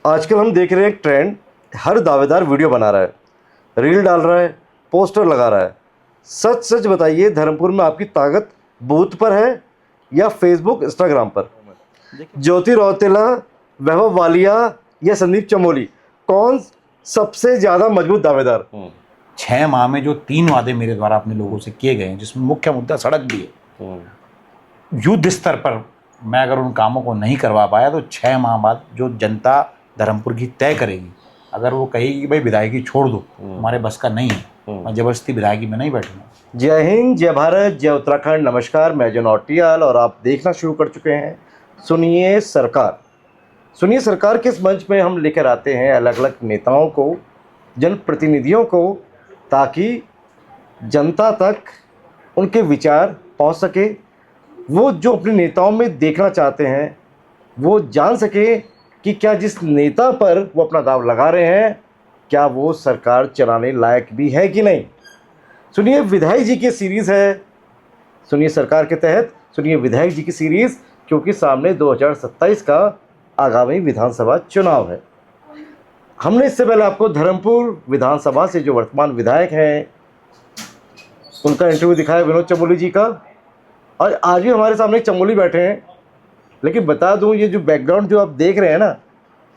आजकल हम देख रहे हैं एक ट्रेंड, हर दावेदार वीडियो बना रहा है, रील डाल रहा है, पोस्टर लगा रहा है। सच सच बताइए, धर्मपुर में आपकी ताकत बूथ पर है या फेसबुक इंस्टाग्राम पर? ज्योति रौतेला, वैभव वालिया या संदीप चमोली, कौन सबसे ज़्यादा मजबूत दावेदार? 6 माह में जो 3 वादे मेरे द्वारा अपने लोगों से किए गए हैं, जिसमें मुख्य मुद्दा सड़क भी है, युद्ध स्तर पर मैं अगर उन कामों को नहीं करवा पाया तो 6 माह बाद जो जनता धर्मपुर की तय करेगी, अगर वो कहेगी कि भाई विधायकी छोड़ दो, हमारे बस का नहीं है, मैं जबरदस्ती विधायकी में नहीं बैठूंगा। जय हिंद, जय भारत, जय उत्तराखंड। नमस्कार, मैं जन नौटियाल और आप देखना शुरू कर चुके हैं सुनिए सरकार। सुनिए सरकार किस मंच में हम लेकर आते हैं अलग अलग नेताओं को, जनप्रतिनिधियों को, ताकि जनता तक उनके विचार पहुंच सके। वो जो अपने नेताओं में देखना चाहते हैं वो जान सके कि क्या जिस नेता पर वो अपना दाव लगा रहे हैं, क्या वो सरकार चलाने लायक भी है कि नहीं। सुनिए विधायक जी की सीरीज़ है सुनिए सरकार के तहत, सुनिए विधायक जी की सीरीज़, क्योंकि सामने 2027 का आगामी विधानसभा चुनाव है। हमने इससे पहले आपको धर्मपुर विधानसभा से जो वर्तमान विधायक हैं उनका इंटरव्यू दिखाया, विनोद चमोली जी का, और आज भी हमारे सामने चमोली बैठे हैं। लेकिन बता दूं, ये जो बैकग्राउंड जो आप देख रहे हैं ना,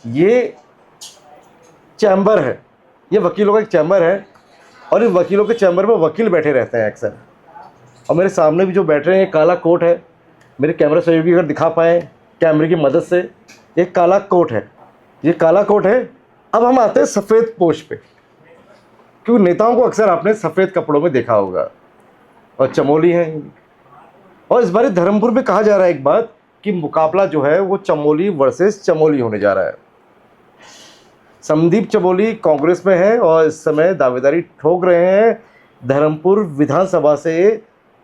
ये चैम्बर है, ये वकीलों का एक चैम्बर है, और इन वकीलों के चैम्बर में वकील बैठे रहते हैं अक्सर। और मेरे सामने भी जो बैठ रहे हैं, काला कोट है, मेरे कैमरा सहयोगी अगर दिखा पाए कैमरे की मदद से, ये काला कोट है, ये काला कोट है। अब हम आते हैं सफ़ेद पोश पे, क्योंकि नेताओं को अक्सर आपने सफ़ेद कपड़ों में देखा होगा, और चमोली हैं। और इस बार धर्मपुर में कहा जा रहा है एक बात कि मुकाबला जो है वो चमोली वर्सेस चमोली होने जा रहा है। संदीप चमोली कांग्रेस में है और इस समय दावेदारी ठोक रहे हैं धर्मपुर विधानसभा से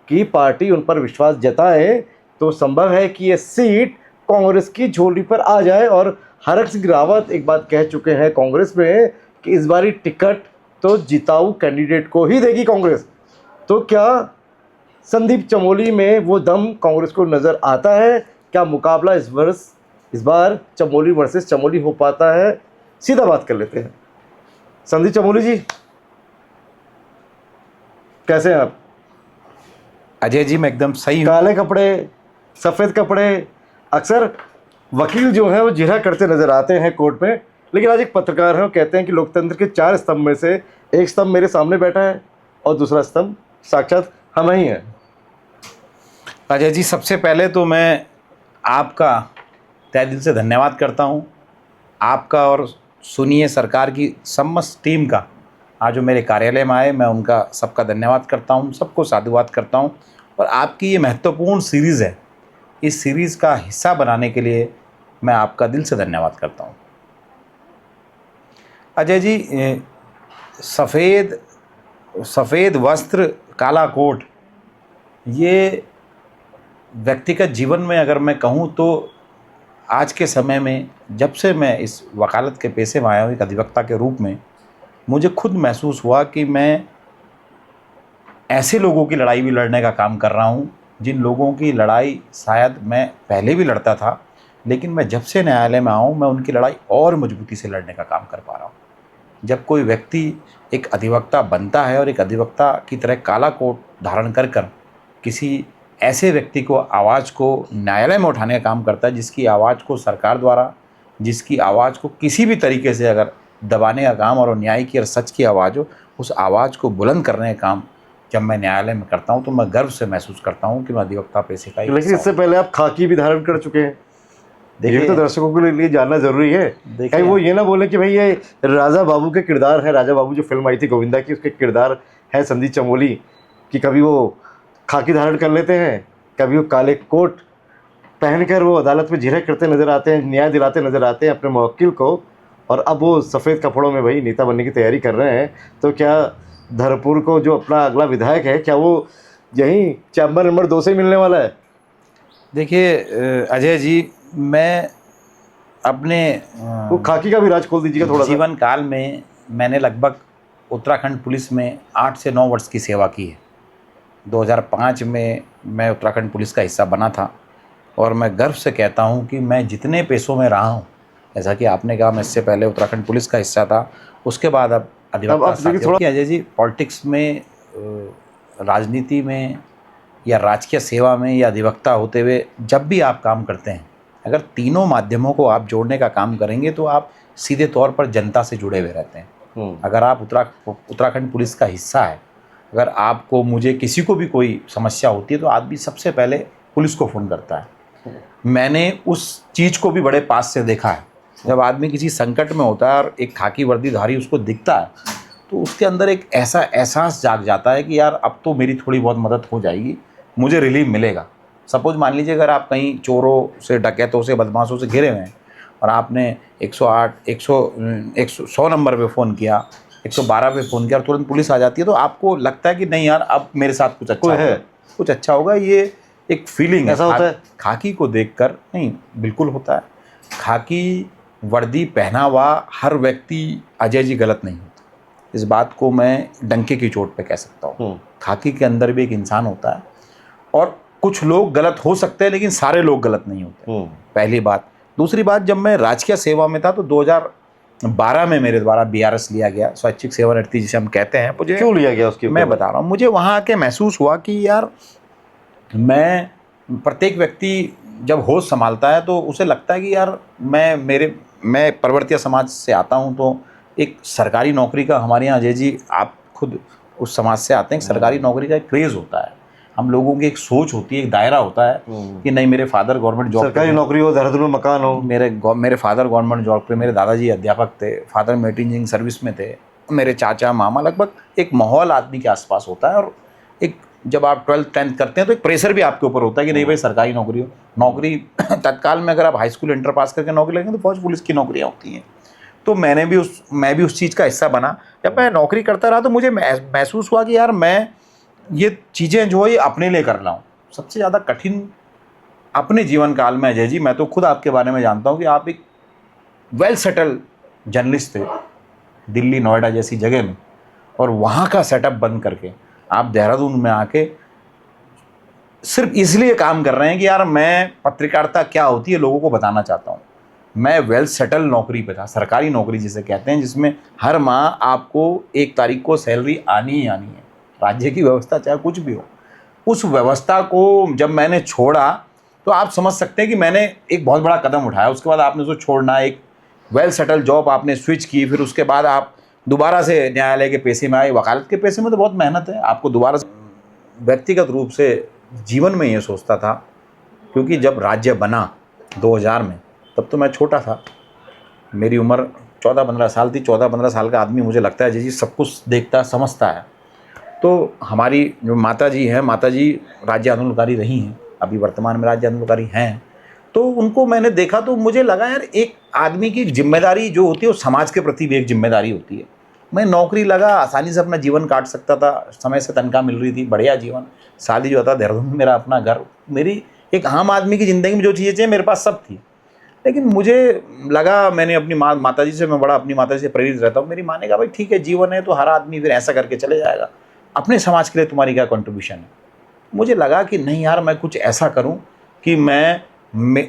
कि पार्टी उन पर विश्वास जताए तो संभव है कि ये सीट कांग्रेस की झोली पर आ जाए। और हरक सिंह रावत एक बात कह चुके हैं कांग्रेस में कि इस बारी टिकट तो जिताऊ कैंडिडेट को ही देगी कांग्रेस। तो क्या संदीप चमोली में वो दम कांग्रेस को नज़र आता है? क्या मुकाबला इस बार चमोली वर्सेस चमोली हो पाता है? सीधा बात कर लेते हैं। संदीप चमोली जी, कैसे हैं आप? अजय जी, मैं एकदम सही हूँ। काले कपड़े, सफ़ेद कपड़े, अक्सर वकील जो हैं वो जिरह करते नज़र आते हैं कोर्ट में, लेकिन आज एक पत्रकार हैं, वो कहते हैं कि लोकतंत्र के 4 स्तंभ में से एक स्तंभ मेरे सामने बैठा है और दूसरा स्तंभ साक्षात हम ही हैं। अजय जी, सबसे पहले तो मैं आपका तहे दिल से धन्यवाद करता हूँ, आपका और सुनिए सरकार की समस्त टीम का। आज जो मेरे कार्यालय में आए, मैं उनका सबका धन्यवाद करता हूँ, सबको साधुवाद करता हूँ। और आपकी ये महत्वपूर्ण सीरीज़ है, इस सीरीज़ का हिस्सा बनाने के लिए मैं आपका दिल से धन्यवाद करता हूँ। अजय जी, सफ़ेद वस्त्र, काला कोट, ये व्यक्तिगत जीवन में अगर मैं कहूँ तो आज के समय में, जब से मैं इस वकालत के पेशे में आया हूँ एक अधिवक्ता के रूप में, मुझे खुद महसूस हुआ कि मैं ऐसे लोगों की लड़ाई भी लड़ने का काम कर रहा हूँ जिन लोगों की लड़ाई शायद मैं पहले भी लड़ता था, लेकिन मैं जब से न्यायालय में आऊँ मैं उनकी लड़ाई और मजबूती से लड़ने का काम कर पा रहा हूँ। जब कोई व्यक्ति एक अधिवक्ता बनता है और एक अधिवक्ता की तरह काला कोट धारण कर किसी ऐसे व्यक्ति को आवाज़ को न्यायालय में उठाने का काम करता है, जिसकी आवाज़ को सरकार द्वारा, जिसकी आवाज़ को किसी भी तरीके से अगर दबाने का काम और न्याय की और सच की आवाज़ हो, उस आवाज़ को बुलंद करने का काम जब मैं न्यायालय में करता हूं तो मैं गर्व से महसूस करता हूं कि मैं अधिवक्ता पेशे का। लेकिन इससे पहले आप खाकी भी धारण कर चुके हैं, देखिए तो दर्शकों के लिए जानना जरूरी है। कहीं वो ये ना बोले कि भाई ये राजा बाबू के किरदार है, राजा बाबू जो फिल्म आई थी गोविंदा की, उसके किरदार है संदीप चमोली, कि कभी वो खाकी धारण कर लेते हैं, कभी वो काले कोट पहनकर वो अदालत में जिरह करते नज़र आते हैं, न्याय दिलाते नज़र आते हैं अपने मुवक्किल को, और अब वो सफ़ेद कपड़ों में भाई नेता बनने की तैयारी कर रहे हैं। तो क्या धर्मपुर को जो अपना अगला विधायक है, क्या वो यहीं चैम्बर नंबर 2 से मिलने वाला है? देखिए अजय जी, मैं अपने वो खाकी का भी राज खोल दीजिएगा थोड़ा। जीवन काल में मैंने लगभग उत्तराखंड पुलिस में 8 से 9 वर्ष की सेवा की है। 2005 में मैं उत्तराखंड पुलिस का हिस्सा बना था और मैं गर्व से कहता हूं कि मैं जितने पेशों में रहा हूं जैसा कि आपने कहा, मैं इससे पहले उत्तराखंड पुलिस का हिस्सा था, उसके बाद अब अधिवक्ता अब देखिए साथियों की। अजय जी, पॉलिटिक्स में, राजनीति में या राजकीय सेवा में या अधिवक्ता होते हुए जब भी आप काम करते हैं, अगर तीनों माध्यमों को आप जोड़ने का काम करेंगे तो आप सीधे तौर पर जनता से जुड़े हुए रहते हैं। अगर आप उत्तराखंड पुलिस का हिस्सा है, अगर आपको, मुझे, किसी को भी कोई समस्या होती है तो आदमी सबसे पहले पुलिस को फ़ोन करता है। मैंने उस चीज़ को भी बड़े पास से देखा है। जब आदमी किसी संकट में होता है और एक खाकी वर्दीधारी उसको दिखता है तो उसके अंदर एक ऐसा एहसास जाग जाता है कि यार अब तो मेरी थोड़ी बहुत मदद हो जाएगी, मुझे रिलीफ मिलेगा। सपोज मान लीजिए अगर आप कहीं चोरों से, डकैतों से, बदमाशों से घिरे हुए हैं और आपने 108, 100 नंबर पे फ़ोन किया, 112 पे फ़ोन किया और तुरंत पुलिस आ जाती है, तो आपको लगता है कि नहीं यार अब मेरे साथ कुछ अच्छा है, कुछ अच्छा होगा। ये एक फीलिंग है। ऐसा होता है? खाकी को देखकर नहीं, बिल्कुल होता है। खाकी वर्दी पहना हुआ हर व्यक्ति, अजय जी, गलत नहीं होता। इस बात को मैं डंके की चोट पे कह सकता हूँ। खाकी के अंदर भी एक इंसान होता है और कुछ लोग गलत हो सकते हैं लेकिन सारे लोग गलत नहीं होते, पहली बात। दूसरी बात, जब मैं राजकीय सेवा में था तो 2012 में मेरे द्वारा BRS लिया गया, स्वैच्छिक सेवानिवृत्ति जिसे हम कहते हैं। मुझे क्यों लिया गया उसके? मैं बता रहा हूँ, मुझे वहाँ आके महसूस हुआ कि यार मैं, प्रत्येक व्यक्ति जब होश संभालता है तो उसे लगता है कि यार मैं परवर्तीय समाज से आता हूँ, तो एक सरकारी नौकरी का हमारे यहाँ, अजय जी आप खुद उस समाज से आते हैं, सरकारी नौकरी का एक क्रेज़ होता है। हम लोगों की एक सोच होती है, एक दायरा होता है कि नहीं, मेरे फादर गवर्नमेंट जॉब, सरकारी नौकरी हो, देहरादून में मकान हो। मेरे फादर गवर्नमेंट जॉब पे, मेरे दादाजी अध्यापक थे, फादर मिलिट्री इंजीनियरिंग सर्विस में थे, मेरे चाचा, मामा, लगभग एक माहौल आदमी के आसपास होता है। और एक, जब आप 12th 10th करते हैं तो एक प्रेशर भी आपके ऊपर होता है कि नहीं भाई सरकारी नौकरी हो। नौकरी तत्काल में अगर आप हाई स्कूल इंटर पास करके नौकरी लगेंगे तो फौज पुलिस की नौकरियाँ होती हैं। तो मैं भी उस चीज़ का हिस्सा बना। जब मैं नौकरी करता रहा तो मुझे महसूस हुआ कि यार मैं ये चीज़ें जो है ये अपने लिए कर रहा हूँ। सबसे ज़्यादा कठिन अपने जीवन काल में, अजय जी, मैं तो खुद आपके बारे में जानता हूँ कि आप एक वेल सेटल जर्नलिस्ट थे दिल्ली, नोएडा जैसी जगह में, और वहाँ का सेटअप बंद करके आप देहरादून में आके सिर्फ इसलिए काम कर रहे हैं कि यार मैं पत्रकारिता क्या होती है लोगों को बताना चाहता हूँ। मैं वेल सेटल नौकरी पे था, सरकारी नौकरी जिसे कहते हैं, जिसमें हर माह आपको 1 तारीख को सैलरी आनी ही आनी है। राज्य की व्यवस्था चाहे कुछ भी हो, उस व्यवस्था को जब मैंने छोड़ा तो आप समझ सकते हैं कि मैंने एक बहुत बड़ा कदम उठाया। उसके बाद आपने उसको छोड़ना, एक वेल सेटल जॉब आपने स्विच की, फिर उसके बाद आप दोबारा से न्यायालय के पेशे में आए। वकालत के पेशे में तो बहुत मेहनत है, आपको दोबारा से। व्यक्तिगत रूप से जीवन में ये सोचता था, क्योंकि जब राज्य बना 2000 में, तब तो मैं छोटा था, मेरी उम्र 14-15 साल थी। 14-15 साल का आदमी, मुझे लगता है जी सब कुछ देखता समझता है। तो हमारी जो माताजी हैं, माताजी राज्य आंदोलनकारी रही हैं, अभी वर्तमान में राज्य आंदोलनकारी हैं। तो उनको मैंने देखा तो मुझे लगा यार एक आदमी की जिम्मेदारी जो होती है वो समाज के प्रति भी एक जिम्मेदारी होती है। मैं नौकरी लगा, आसानी से अपना जीवन काट सकता था, समय से तनख्वाह मिल रही थी, बढ़िया जीवन, शादी जो था देहरादून में, मेरा अपना घर, मेरी एक आम आदमी की ज़िंदगी में जो चीज़ें चाहिए मेरे पास सब थी। लेकिन मुझे लगा, मैंने अपनी माताजी से, मैं बड़ा अपनी माताजी से प्रेरित रहता हूँ। मेरी माँ ने कहा भाई ठीक है, जीवन है तो हर आदमी फिर ऐसा करके चले जाएगा, अपने समाज के लिए तुम्हारी क्या कंट्रीब्यूशन है। मुझे लगा कि नहीं यार, मैं कुछ ऐसा करूं कि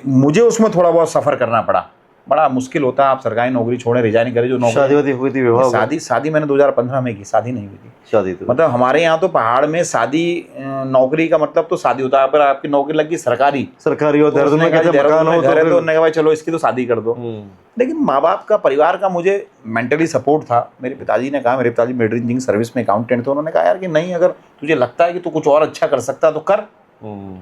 मुझे उसमें थोड़ा बहुत सफ़र करना पड़ा। बड़ा मुश्किल होता है, आप सरकारी नौकरी छोड़ें, रिजाइन करें, जो नौकरी। शादी वादी हुई थी, विवाह हुआ? शादी मैंने 2015 में की, शादी नहीं हुई थी। शादी तो मतलब हमारे यहाँ तो पहाड़ में शादी, नौकरी का मतलब तो शादी होता है। पर आपकी नौकरी लगी सरकारी और देहरादून में कहते हैं मकान हो तो उन्होंने कहा भाई चलो इसकी तो शादी कर दो। लेकिन माँ बाप का, परिवार का मुझे मेंटली सपोर्ट था। मेरे पिताजी ने कहा, मेरे पिताजी मिलिट्री इंजीनियरिंग सर्विस में अकाउंटेंट थे, उन्होंने कहा यार कि नहीं, अगर तुझे लगता है कि तू कुछ और अच्छा कर सकता है तो कर।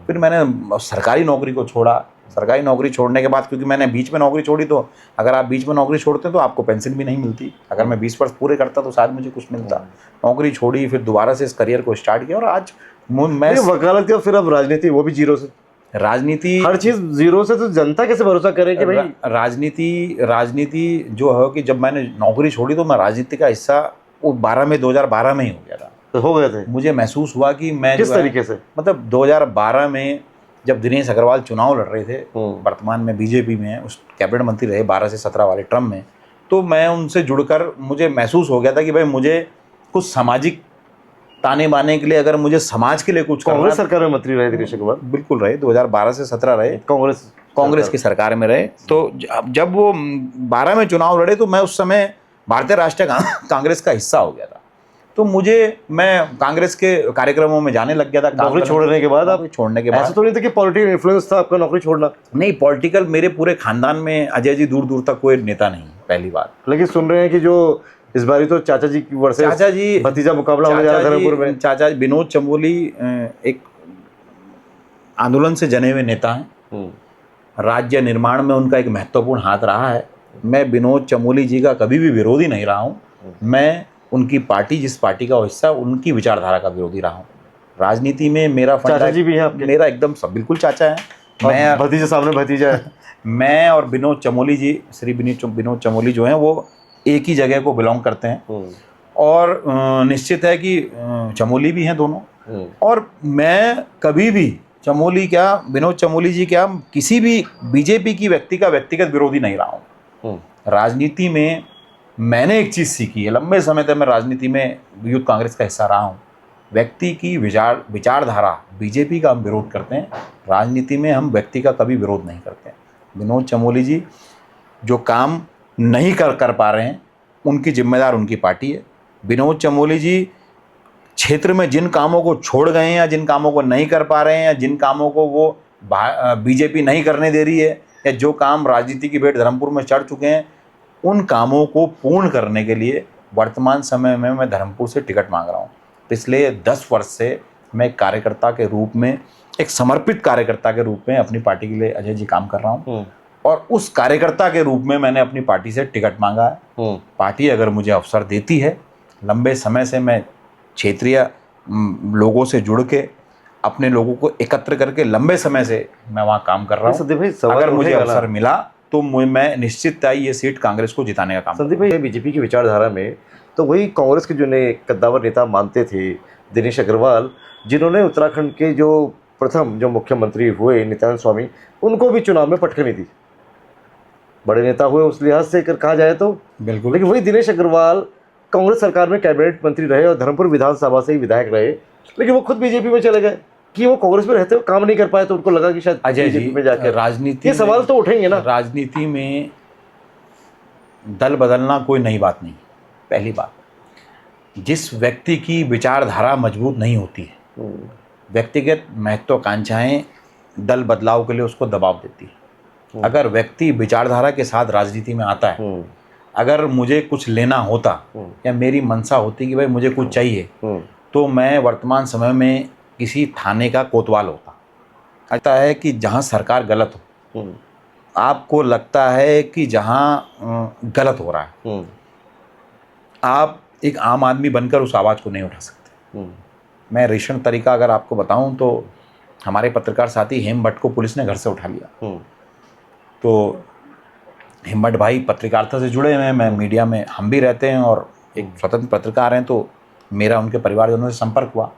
फिर मैंने सरकारी नौकरी को छोड़ा। सरकारी नौकरी छोड़ने के बाद, क्योंकि मैंने बीच में नौकरी छोड़ी, तो अगर आप बीच में नौकरी छोड़ते तो आपको पेंशन भी नहीं मिलती। अगर मैं 20 वर्ष पूरे करता तो शायद मुझे कुछ मिलता। नौकरी छोड़ी, फिर दोबारा से इस करियर को स्टार्ट किया, और आज मैं वकालत किया, फिर अब राजनीति, वो भी जीरो से। राजनीति, हर चीज़ जीरो से, तो जनता कैसे भरोसा करे कि भाई राजनीति जो है कि जब मैंने नौकरी छोड़ी तो मैं राजनीति का हिस्सा वो 2012 में ही हो गया था। तो हो गए थे। मुझे महसूस हुआ कि मैं किस तरीके से? मतलब 2012 में जब दिनेश अग्रवाल चुनाव लड़ रहे थे, वर्तमान में बीजेपी में है, उस कैबिनेट मंत्री रहे 12 से 17 वाले टर्म में, तो मैं उनसे जुड़कर मुझे महसूस हो गया था कि भाई मुझे कुछ सामाजिक ताने बाने के लिए, अगर मुझे समाज के लिए कुछ कांग्रेस सरकार में मंत्री रहे दिनेश अग्रवाल? बिल्कुल रहे, 2012 से 17 रहे। कांग्रेस की सरकार में रहे। तो जब वो 12 में चुनाव लड़े तो मैं उस समय भारतीय राष्ट्रीय कांग्रेस का हिस्सा हो गया था। तो मैं कांग्रेस के कार्यक्रमों में जाने लग गया था। नौकरी छोड़ने के बाद, आप छोड़ने के बाद ऐसा तो नहीं था कि पॉलिटिकल इन्फ्लुएंस था आपका नौकरी छोड़ना? नहीं, पॉलिटिकल मेरे पूरे खानदान में अजय जी दूर दूर तक कोई नेता नहीं, पहली बात। लेकिन सुन रहे हैं कि जो इस बारी तो चाचा जी की वर्सेस चाचा जी भतीजा मुकाबला होने जा रहा है धर्मपुर में। चाचा विनोद चमोली एक आंदोलन से जने हुए नेता हैं। राज्य निर्माण में उनका एक महत्वपूर्ण हाथ रहा है। मैं विनोद चमोली जी का कभी भी विरोधी नहीं रहा हूँ। मैं उनकी पार्टी, जिस पार्टी का हिस्सा, उनकी विचारधारा का विरोधी रहा हूँ। राजनीति में मेरा चाचा जी भी हैं आपके? मेरा एकदम सब बिल्कुल चाचा है। मैं भतीजा सामने भतीजा है। मैं और विनोद चमोली जी, श्री विनोद चमोली जो हैं, वो एक ही जगह को बिलोंग करते हैं। और निश्चित है कि चमोली भी हैं दोनों। और मैं कभी भी चमोली क्या, विनोद चमोली जी क्या, किसी भी बीजेपी की व्यक्ति का व्यक्तिगत विरोधी नहीं रहा हूँ। राजनीति में मैंने एक चीज़ सीखी है, लंबे समय तक मैं राजनीति में यूथ कांग्रेस का हिस्सा रहा हूँ। व्यक्ति की विचारधारा, बीजेपी का हम विरोध करते हैं, राजनीति में हम व्यक्ति का कभी विरोध नहीं करते हैं। विनोद चमोली जी जो काम नहीं कर पा रहे हैं, उनकी जिम्मेदार उनकी पार्टी है। विनोद चमोली जी क्षेत्र में जिन कामों को छोड़ गए हैं, या जिन कामों को नहीं कर पा रहे हैं, या जिन कामों को वो बीजेपी नहीं करने दे रही है, या जो काम राजनीति की भेंट धर्मपुर में चढ़ चुके हैं, उन कामों को पूर्ण करने के लिए वर्तमान समय में मैं धर्मपुर से टिकट मांग रहा हूँ। पिछले 10 वर्ष से मैं कार्यकर्ता के रूप में, एक समर्पित कार्यकर्ता के रूप में अपनी पार्टी के लिए अजय जी काम कर रहा हूँ। और उस कार्यकर्ता के रूप में मैंने अपनी पार्टी से टिकट मांगा है। पार्टी अगर मुझे अवसर देती है, लंबे समय से मैं क्षेत्रीय लोगों से जुड़ के, अपने लोगों को एकत्र करके लंबे समय से मैं वहाँ काम कर रहा हूँ। संदीप भाई, अगर मुझे अवसर मिला तो मैं निश्चितता ये सीट कांग्रेस को जिताने का काम। संदीप भाई, बीजेपी की विचारधारा में तो वही कांग्रेस के जो कद्दावर नेता मानते थे, दिनेश अग्रवाल, जिन्होंने उत्तराखंड के जो प्रथम जो मुख्यमंत्री हुए नित्यानंद स्वामी, उनको भी चुनाव में पटकनी दी। बड़े नेता हुए उस लिहाज से कहा जाए तो बिल्कुल। लेकिन वही दिनेश अग्रवाल कांग्रेस सरकार में कैबिनेट मंत्री रहे और धर्मपुर विधानसभा से ही विधायक रहे, लेकिन वो खुद बीजेपी में चले गए कि वो कांग्रेस में रहते हुए काम नहीं कर पाए, तो उनको लगा कि शायद अजय जी में जाकर राजनीति, ये सवाल तो उठेंगे ना। राजनीति में दल बदलना कोई नई बात नहीं। पहली बात, जिस व्यक्ति की विचारधारा मजबूत नहीं होती है, व्यक्तिगत महत्वाकांक्षाएं दल बदलाव के लिए उसको दबाव देती है। अगर व्यक्ति विचारधारा के साथ राजनीति में आता है, अगर मुझे कुछ लेना होता या मेरी मंशा होती कि भाई मुझे कुछ चाहिए, तो मैं वर्तमान समय में किसी थाने का कोतवाल होता। लगता है कि जहाँ सरकार गलत हो, आपको लगता है कि जहाँ गलत हो रहा है, आप एक आम आदमी बनकर उस आवाज़ को नहीं उठा सकते। मैं रेशम तरीका अगर आपको बताऊं तो हमारे पत्रकार साथी हेम भट्ट को पुलिस ने घर से उठा लिया। तो हेम भट्ट भाई पत्रकारिता से जुड़े हुए हैं, मैं मीडिया में हम भी रहते हैं और एक स्वतंत्र पत्रकार हैं, तो मेरा उनके परिवारजनों से संपर्क हुआ।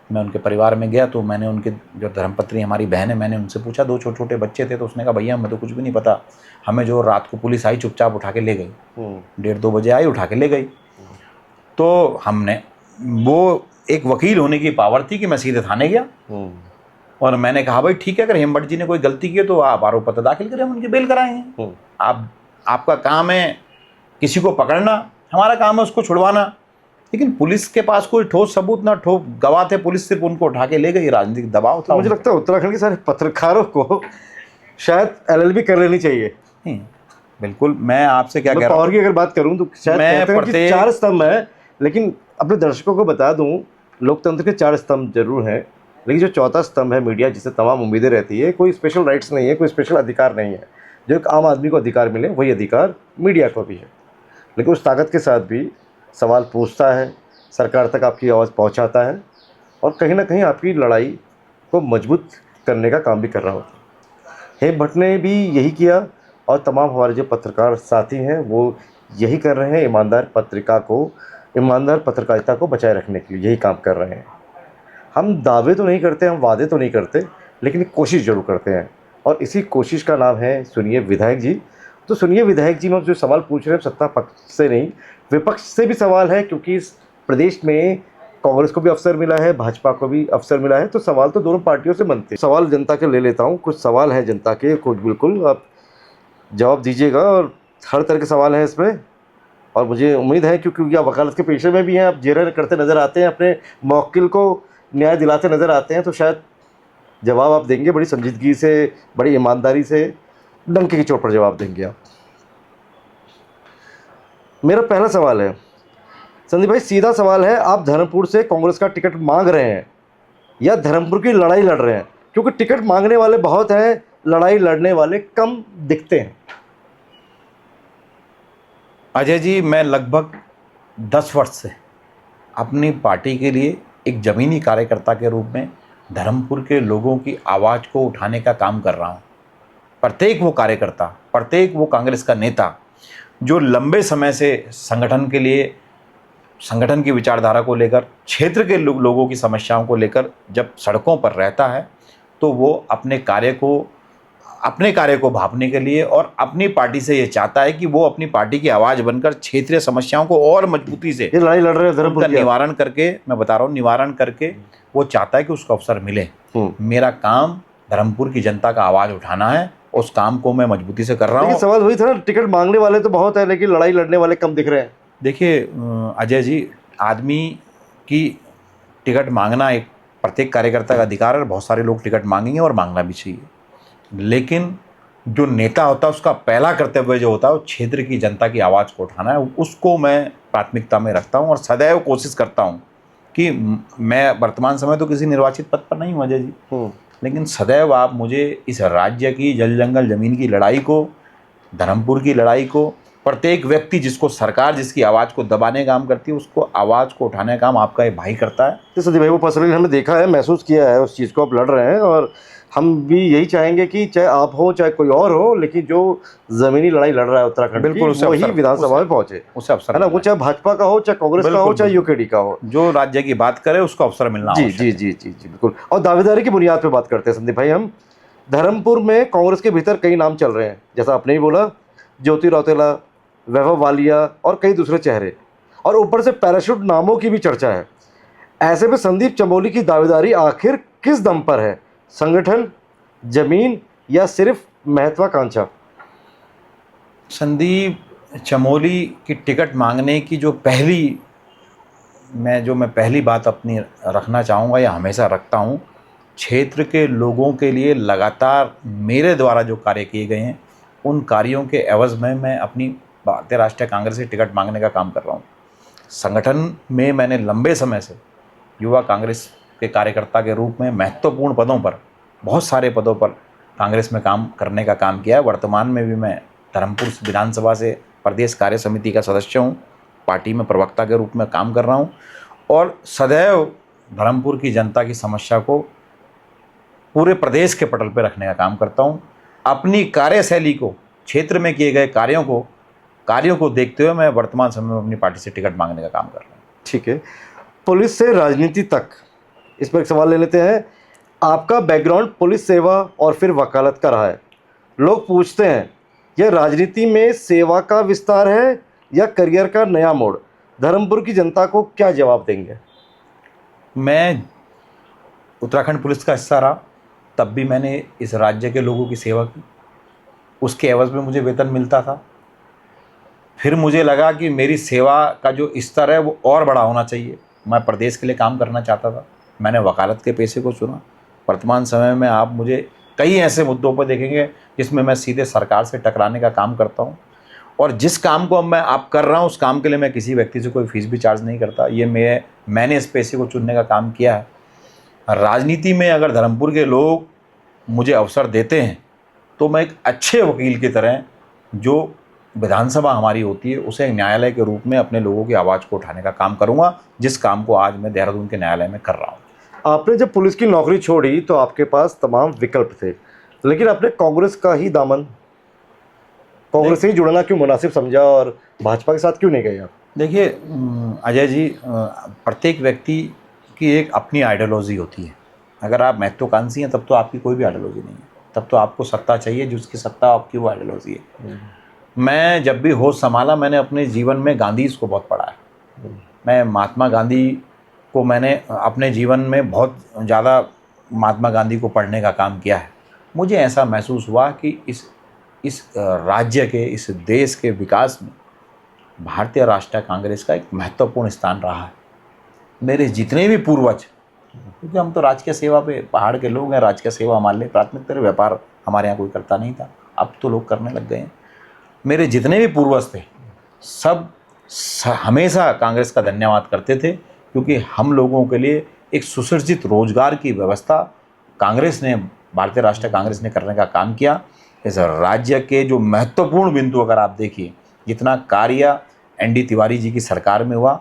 मैं उनके परिवार में गया तो मैंने उनके जो धर्मपत्नी हमारी बहन है, मैंने उनसे पूछा, 2 छोटे छोटे बच्चे थे, तो उसने कहा भैया हमें तो कुछ भी नहीं पता, हमें जो रात को पुलिस आई चुपचाप उठा के ले गई, 1:30-2 बजे आई उठा के ले गई। तो हमने, वो एक वकील होने की पावर थी कि मैं सीधे थाने गया और मैंने कहा भाई ठीक है, अगर हेम भट्ट जी ने कोई गलती की तो आप आरोप पत्र दाखिल करें, हम उनकी बेल कराएंगे। आपका काम है किसी को पकड़ना, हमारा काम है उसको छुड़वाना। लेकिन पुलिस के पास कोई ठोस सबूत ना, ठोस गवाह थे, पुलिस सिर्फ उनको उठा के ले गई, राजनीतिक दबाव था। मुझे लगता है उत्तराखंड के सारे पत्रकारों को शायद LLB कर लेनी चाहिए। बिल्कुल, मैं आपसे क्या कह रहा हूँ, पावर की अगर बात करूँ तो शायद कहते हैं कि 4 स्तंभ है, लेकिन अपने दर्शकों को बता दूं, लोकतंत्र के 4 स्तंभ जरूर हैं, लेकिन जो 4था स्तंभ है मीडिया, जिससे तमाम उम्मीदें रहती है, कोई स्पेशल राइट्स नहीं है, कोई स्पेशल अधिकार नहीं है। जो एक आम आदमी को अधिकार मिले वही अधिकार मीडिया को भी है, लेकिन उस ताकत के साथ भी सवाल पूछता है, सरकार तक आपकी आवाज़ पहुंचाता है और कहीं ना कहीं आपकी लड़ाई को मजबूत करने का काम भी कर रहा होता है। हेम भट्ट ने भी यही किया और तमाम हमारे जो पत्रकार साथी हैं वो यही कर रहे हैं, ईमानदार पत्रकारिता को बचाए रखने के लिए यही काम कर रहे हैं। हम दावे तो नहीं करते, हम वादे तो नहीं करते, लेकिन कोशिश ज़रूर करते हैं और इसी कोशिश का नाम है सुनिए विधायक जी। तो सुनिए विधायक जी में जो सवाल पूछ रहे हैं, सत्ता पक्ष से नहीं विपक्ष से भी सवाल है, क्योंकि इस प्रदेश में कांग्रेस को भी अवसर मिला है, भाजपा को भी अवसर मिला है, तो सवाल तो दोनों पार्टियों से बनते हैं। सवाल जनता के ले लेता हूँ, कुछ सवाल हैं जनता के, कुछ बिल्कुल आप जवाब दीजिएगा, और हर तरह के सवाल हैं इसमें। और मुझे उम्मीद है क्योंकि आप वकालत के पेशे में भी हैं, आप जेरा करते नज़र आते हैं, अपने मौक्किल को न्याय दिलाते नज़र आते हैं, तो शायद जवाब आप देंगे बड़ी संजीदगी से, बड़ी ईमानदारी से, डंके की चोट पर जवाब देंगे आप। मेरा पहला सवाल है संदीप भाई, सीधा सवाल है, आप धर्मपुर से कांग्रेस का टिकट मांग रहे हैं या धर्मपुर की लड़ाई लड़ रहे हैं? क्योंकि टिकट मांगने वाले बहुत हैं, लड़ाई लड़ने वाले कम दिखते हैं। अजय जी, मैं लगभग 10 वर्ष से अपनी पार्टी के लिए एक ज़मीनी कार्यकर्ता के रूप में धर्मपुर के लोगों की आवाज़ को उठाने का काम कर रहा हूँ। प्रत्येक वो कार्यकर्ता, प्रत्येक वो कांग्रेस का नेता जो लंबे समय से संगठन के लिए, संगठन की विचारधारा को लेकर, क्षेत्र के लोगों की समस्याओं को लेकर जब सड़कों पर रहता है, तो वो अपने कार्य को भांपने के लिए और अपनी पार्टी से ये चाहता है कि वो अपनी पार्टी की आवाज़ बनकर क्षेत्रीय समस्याओं को और मजबूती से, ये लड़ाई लड़ रहे हैं धर्मपुर की, निवारण करके, मैं बता रहा हूँ, निवारण करके वो चाहता है कि उसको अवसर मिले। मेरा काम धर्मपुर की जनता का आवाज़ उठाना है, उस काम को मैं मजबूती से कर रहा हूँ। सवाल वही था ना, टिकट मांगने वाले तो बहुत है लेकिन लड़ाई लड़ने वाले कम दिख रहे हैं। देखिए अजय जी, आदमी की टिकट मांगना एक प्रत्येक कार्यकर्ता का अधिकार है, बहुत सारे लोग टिकट मांगेंगे और मांगना भी चाहिए, लेकिन जो नेता होता है उसका पहला कर्तव्य जो होता है वो क्षेत्र की जनता की आवाज़ को उठाना है। उसको मैं प्राथमिकता में रखता हूँ और सदैव कोशिश करता हूँ कि मैं वर्तमान समय तो किसी निर्वाचित पद पर नहीं हूँ अजय जी, लेकिन सदैव आप मुझे इस राज्य की जल जंगल ज़मीन की लड़ाई को, धर्मपुर की लड़ाई को, प्रत्येक व्यक्ति जिसको सरकार जिसकी आवाज़ को दबाने का काम करती है, उसको आवाज़ को उठाने का काम आपका ये भाई करता है। तो संदीप भाई, वो पर्सनली हमने देखा है, महसूस किया है उस चीज़ को, आप लड़ रहे हैं, और हम भी यही चाहेंगे कि चाहे आप हो चाहे कोई और हो, लेकिन जो ज़मीनी लड़ाई लड़ रहा है उत्तराखंड की, वही विधानसभा में पहुंचे, उसे अवसर है ना, वो चाहे भाजपा का हो, चाहे कांग्रेस का हो, चाहे यूकेडी का हो, जो राज्य की बात करे उसको अवसर मिलना। जी जी जी जी जी बिल्कुल। और दावेदारी की बुनियाद पे बात करते हैं संदीप भाई, हम धर्मपुर में कांग्रेस के भीतर कई नाम चल रहे हैं, जैसा आपने ही बोला, ज्योति रौतेला, वैभव वालिया और कई दूसरे चेहरे, और ऊपर से पैराशूट नामों की भी चर्चा है। ऐसे में संदीप चमोली की दावेदारी आखिर किस दम पर है? संगठन, जमीन या सिर्फ महत्वाकांक्षा? संदीप चमोली की टिकट मांगने की जो मैं पहली बात अपनी रखना चाहूँगा या हमेशा रखता हूँ, क्षेत्र के लोगों के लिए लगातार मेरे द्वारा जो कार्य किए गए हैं, उन कार्यों के एवज़ में मैं अपनी भारतीय राष्ट्रीय कांग्रेस से टिकट मांगने का काम कर रहा हूँ। संगठन में मैंने लंबे समय से युवा कांग्रेस के कार्यकर्ता के रूप में महत्वपूर्ण पदों पर, बहुत सारे पदों पर कांग्रेस में काम करने का काम किया है। वर्तमान में भी मैं धर्मपुर विधानसभा से प्रदेश कार्य समिति का सदस्य हूँ, पार्टी में प्रवक्ता के रूप में काम कर रहा हूँ, और सदैव धर्मपुर की जनता की समस्या को पूरे प्रदेश के पटल पर रखने का काम करता हूँ। अपनी कार्यशैली को, क्षेत्र में किए गए कार्यों को देखते हुए मैं वर्तमान समय में अपनी पार्टी से टिकट मांगने का काम कर रहा हूँ। ठीक है, पुलिस से राजनीति तक, इस पर एक सवाल ले लेते हैं। आपका बैकग्राउंड पुलिस सेवा और फिर वकालत का रहा है। लोग पूछते हैं, यह राजनीति में सेवा का विस्तार है या करियर का नया मोड़? धर्मपुर की जनता को क्या जवाब देंगे? मैं उत्तराखंड पुलिस का हिस्सा रहा, तब भी मैंने इस राज्य के लोगों की सेवा की, उसके एवज़ में मुझे वेतन मिलता था। फिर मुझे लगा कि मेरी सेवा का जो स्तर है वो और बड़ा होना चाहिए, मैं प्रदेश के लिए काम करना चाहता था। मैंने वकालत के पेशे को चुना। वर्तमान समय में आप मुझे कई ऐसे मुद्दों पर देखेंगे जिसमें मैं सीधे सरकार से टकराने का काम करता हूँ, और जिस काम को अब मैं आप कर रहा हूँ उस काम के लिए मैं किसी व्यक्ति से कोई फीस भी चार्ज नहीं करता। ये मैंने इस पेशे को चुनने का काम किया है। राजनीति में अगर धर्मपुर के लोग मुझे अवसर देते हैं तो मैं एक अच्छे वकील की तरह, जो विधानसभा हमारी होती है, उसे एक न्यायालय के रूप में अपने लोगों की आवाज़ को उठाने का काम करूँगा, जिस काम को आज मैं देहरादून के न्यायालय में कर रहा हूँ। आपने जब पुलिस की नौकरी छोड़ी तो आपके पास तमाम विकल्प थे, लेकिन आपने कांग्रेस का ही दामन, कांग्रेस से ही जुड़ना क्यों मुनासिब समझा और भाजपा के साथ क्यों नहीं गए आप? देखिए अजय जी, प्रत्येक व्यक्ति की एक अपनी आइडियोलॉजी होती है। अगर आप महत्वाकांक्षी हैं तब तो आपकी कोई भी आइडियोलॉजी नहीं है, तब तो आपको सत्ता चाहिए, जिसकी सत्ता आपकी वो आइडियोलॉजी है। मैं जब भी होश संभाला, मैंने अपने जीवन में गांधी को बहुत पढ़ा है। मैं महात्मा गांधी को मैंने अपने जीवन में बहुत ज़्यादा महात्मा गांधी को पढ़ने का काम किया है, मुझे ऐसा महसूस हुआ कि इस राज्य के, इस देश के विकास में भारतीय राष्ट्रीय कांग्रेस का एक महत्वपूर्ण स्थान रहा है। मेरे जितने भी पूर्वज, क्योंकि हम तो राजकीय सेवा पे पहाड़ के लोग हैं, राजकीय सेवा हमारे लिए प्राथमिकता है, व्यापार हमारे यहाँ कोई करता नहीं था, अब तो लोग करने लग गए हैं। मेरे जितने भी पूर्वज थे सब हमेशा कांग्रेस का धन्यवाद करते थे, क्योंकि हम लोगों के लिए एक सुसज्जित रोजगार की व्यवस्था कांग्रेस ने, भारतीय राष्ट्रीय कांग्रेस ने करने का काम किया। इस राज्य के जो महत्वपूर्ण बिंदु अगर आप देखिए, जितना कार्य एनडी तिवारी जी की सरकार में हुआ,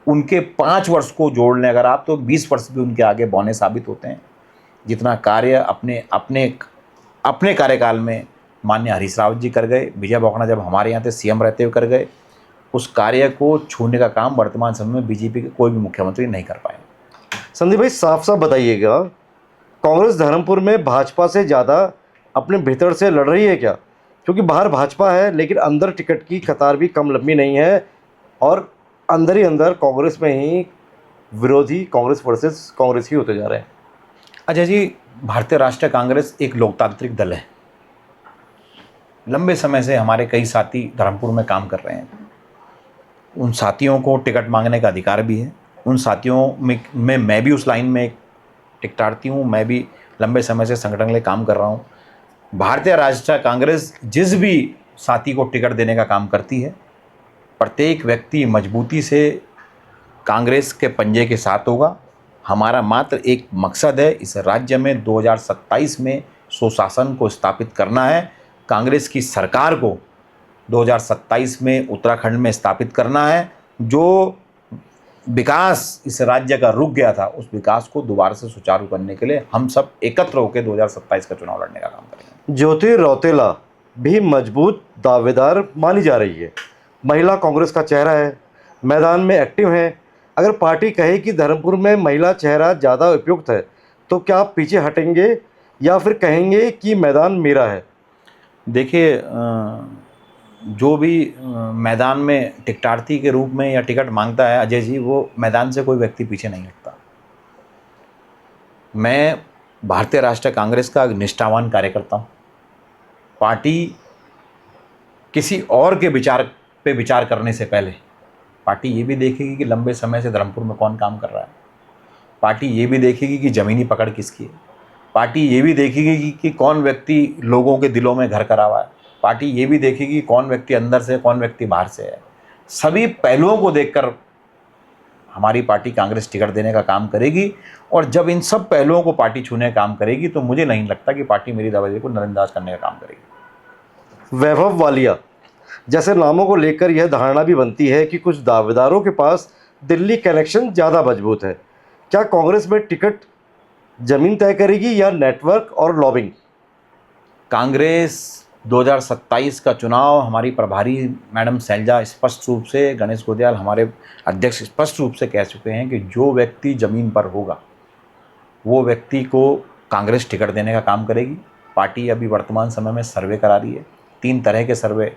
उनके 5 वर्ष को जोड़ लें अगर आप, तो 20 वर्ष भी उनके आगे बौने साबित होते हैं। जितना कार्य अपने अपने अपने कार्यकाल में माननीय हरीश रावत जी कर गए, विजय बोकना जब हमारे यहाँ थे सीएम रहते हुए कर गए, उस कार्य को छूने का काम वर्तमान समय में बीजेपी के कोई भी मुख्यमंत्री नहीं कर पाए। संदीप भाई, साफ साफ बताइएगा, कांग्रेस धर्मपुर में भाजपा से ज़्यादा अपने भीतर से लड़ रही है क्या? क्योंकि बाहर भाजपा है लेकिन अंदर टिकट की कतार भी कम लंबी नहीं है, और अंदर ही अंदर कांग्रेस में ही विरोधी कांग्रेस वर्सेस कांग्रेस ही होते जा रहे हैं। अच्छा जी, भारतीय राष्ट्रीय कांग्रेस एक लोकतांत्रिक दल है। लंबे समय से हमारे कई साथी धर्मपुर में काम कर रहे हैं। उन साथियों को टिकट मांगने का अधिकार भी है। उन साथियों में मैं भी उस लाइन में एक टिकटार्थी हूँ। मैं भी लंबे समय से संगठन के लिए काम कर रहा हूँ। भारतीय राष्ट्रीय कांग्रेस जिस भी साथी को टिकट देने का काम करती है, प्रत्येक व्यक्ति मजबूती से कांग्रेस के पंजे के साथ होगा। हमारा मात्र एक मकसद है, इस राज्य में 2027 में सुशासन को स्थापित करना है। कांग्रेस की सरकार को 2027 में उत्तराखंड में स्थापित करना है। जो विकास इस राज्य का रुक गया था, उस विकास को दोबारा से सुचारू करने के लिए हम सब एकत्र होकर 2027 का चुनाव लड़ने का काम करेंगे। ज्योति रौतेला भी मजबूत दावेदार मानी जा रही है। महिला कांग्रेस का चेहरा है, मैदान में एक्टिव है। अगर पार्टी कहे कि धर्मपुर में महिला चेहरा ज़्यादा उपयुक्त है, तो क्या आप पीछे हटेंगे या फिर कहेंगे कि मैदान मेरा है? देखिए, जो भी मैदान में टिकटार्थी के रूप में या टिकट मांगता है अजय जी, वो मैदान से कोई व्यक्ति पीछे नहीं हटता। मैं भारतीय राष्ट्रीय कांग्रेस का निष्ठावान कार्यकर्ता हूँ। पार्टी किसी और के विचार करने से पहले पार्टी ये भी देखेगी कि लंबे समय से धर्मपुर में कौन काम कर रहा है। पार्टी ये भी देखेगी कि ज़मीनी पकड़ किसकी है। पार्टी ये भी देखेगी कि कौन व्यक्ति लोगों के दिलों में घर करा हुआ है। पार्टी ये भी देखेगी कौन व्यक्ति अंदर से, कौन व्यक्ति बाहर से है। सभी पहलुओं को देखकर हमारी पार्टी कांग्रेस टिकट देने का काम करेगी, और जब इन सब पहलुओं को पार्टी छूने का काम करेगी तो मुझे नहीं लगता कि पार्टी मेरी दावेदारी को नजरअंदाज करने का काम करेगी। वैभव वालिया जैसे नामों को लेकर यह धारणा भी बनती है कि कुछ दावेदारों के पास दिल्ली कनेक्शन ज़्यादा मजबूत है। क्या कांग्रेस में टिकट जमीन तय करेगी या नेटवर्क और लॉबिंग? कांग्रेस 2027 का चुनाव, हमारी प्रभारी मैडम शैलजा स्पष्ट रूप से, गणेश गोदियाल हमारे अध्यक्ष स्पष्ट रूप से कह चुके हैं कि जो व्यक्ति ज़मीन पर होगा वो व्यक्ति को कांग्रेस टिकट देने का काम करेगी। पार्टी अभी वर्तमान समय में सर्वे करा रही है। 3 तरह के सर्वे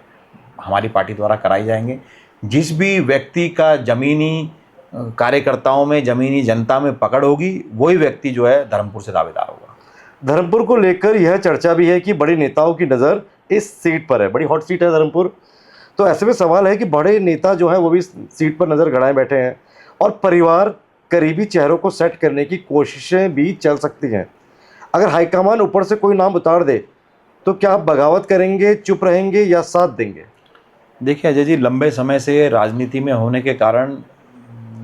हमारी पार्टी द्वारा कराए जाएंगे। जिस भी व्यक्ति का ज़मीनी कार्यकर्ताओं में, ज़मीनी जनता में पकड़ होगी, वही व्यक्ति जो है धर्मपुर से दावेदार होगा। धर्मपुर को लेकर यह चर्चा भी है कि बड़े नेताओं की नज़र इस सीट पर है। बड़ी हॉट सीट है धर्मपुर। तो ऐसे में सवाल है कि बड़े नेता जो हैं वो भी सीट पर नज़र गड़ाए बैठे हैं, और परिवार करीबी चेहरों को सेट करने की कोशिशें भी चल सकती हैं। अगर हाईकमान ऊपर से कोई नाम उतार दे तो क्या आप बगावत करेंगे, चुप रहेंगे या साथ देंगे? देखिए अजय जी, लंबे समय से राजनीति में होने के कारण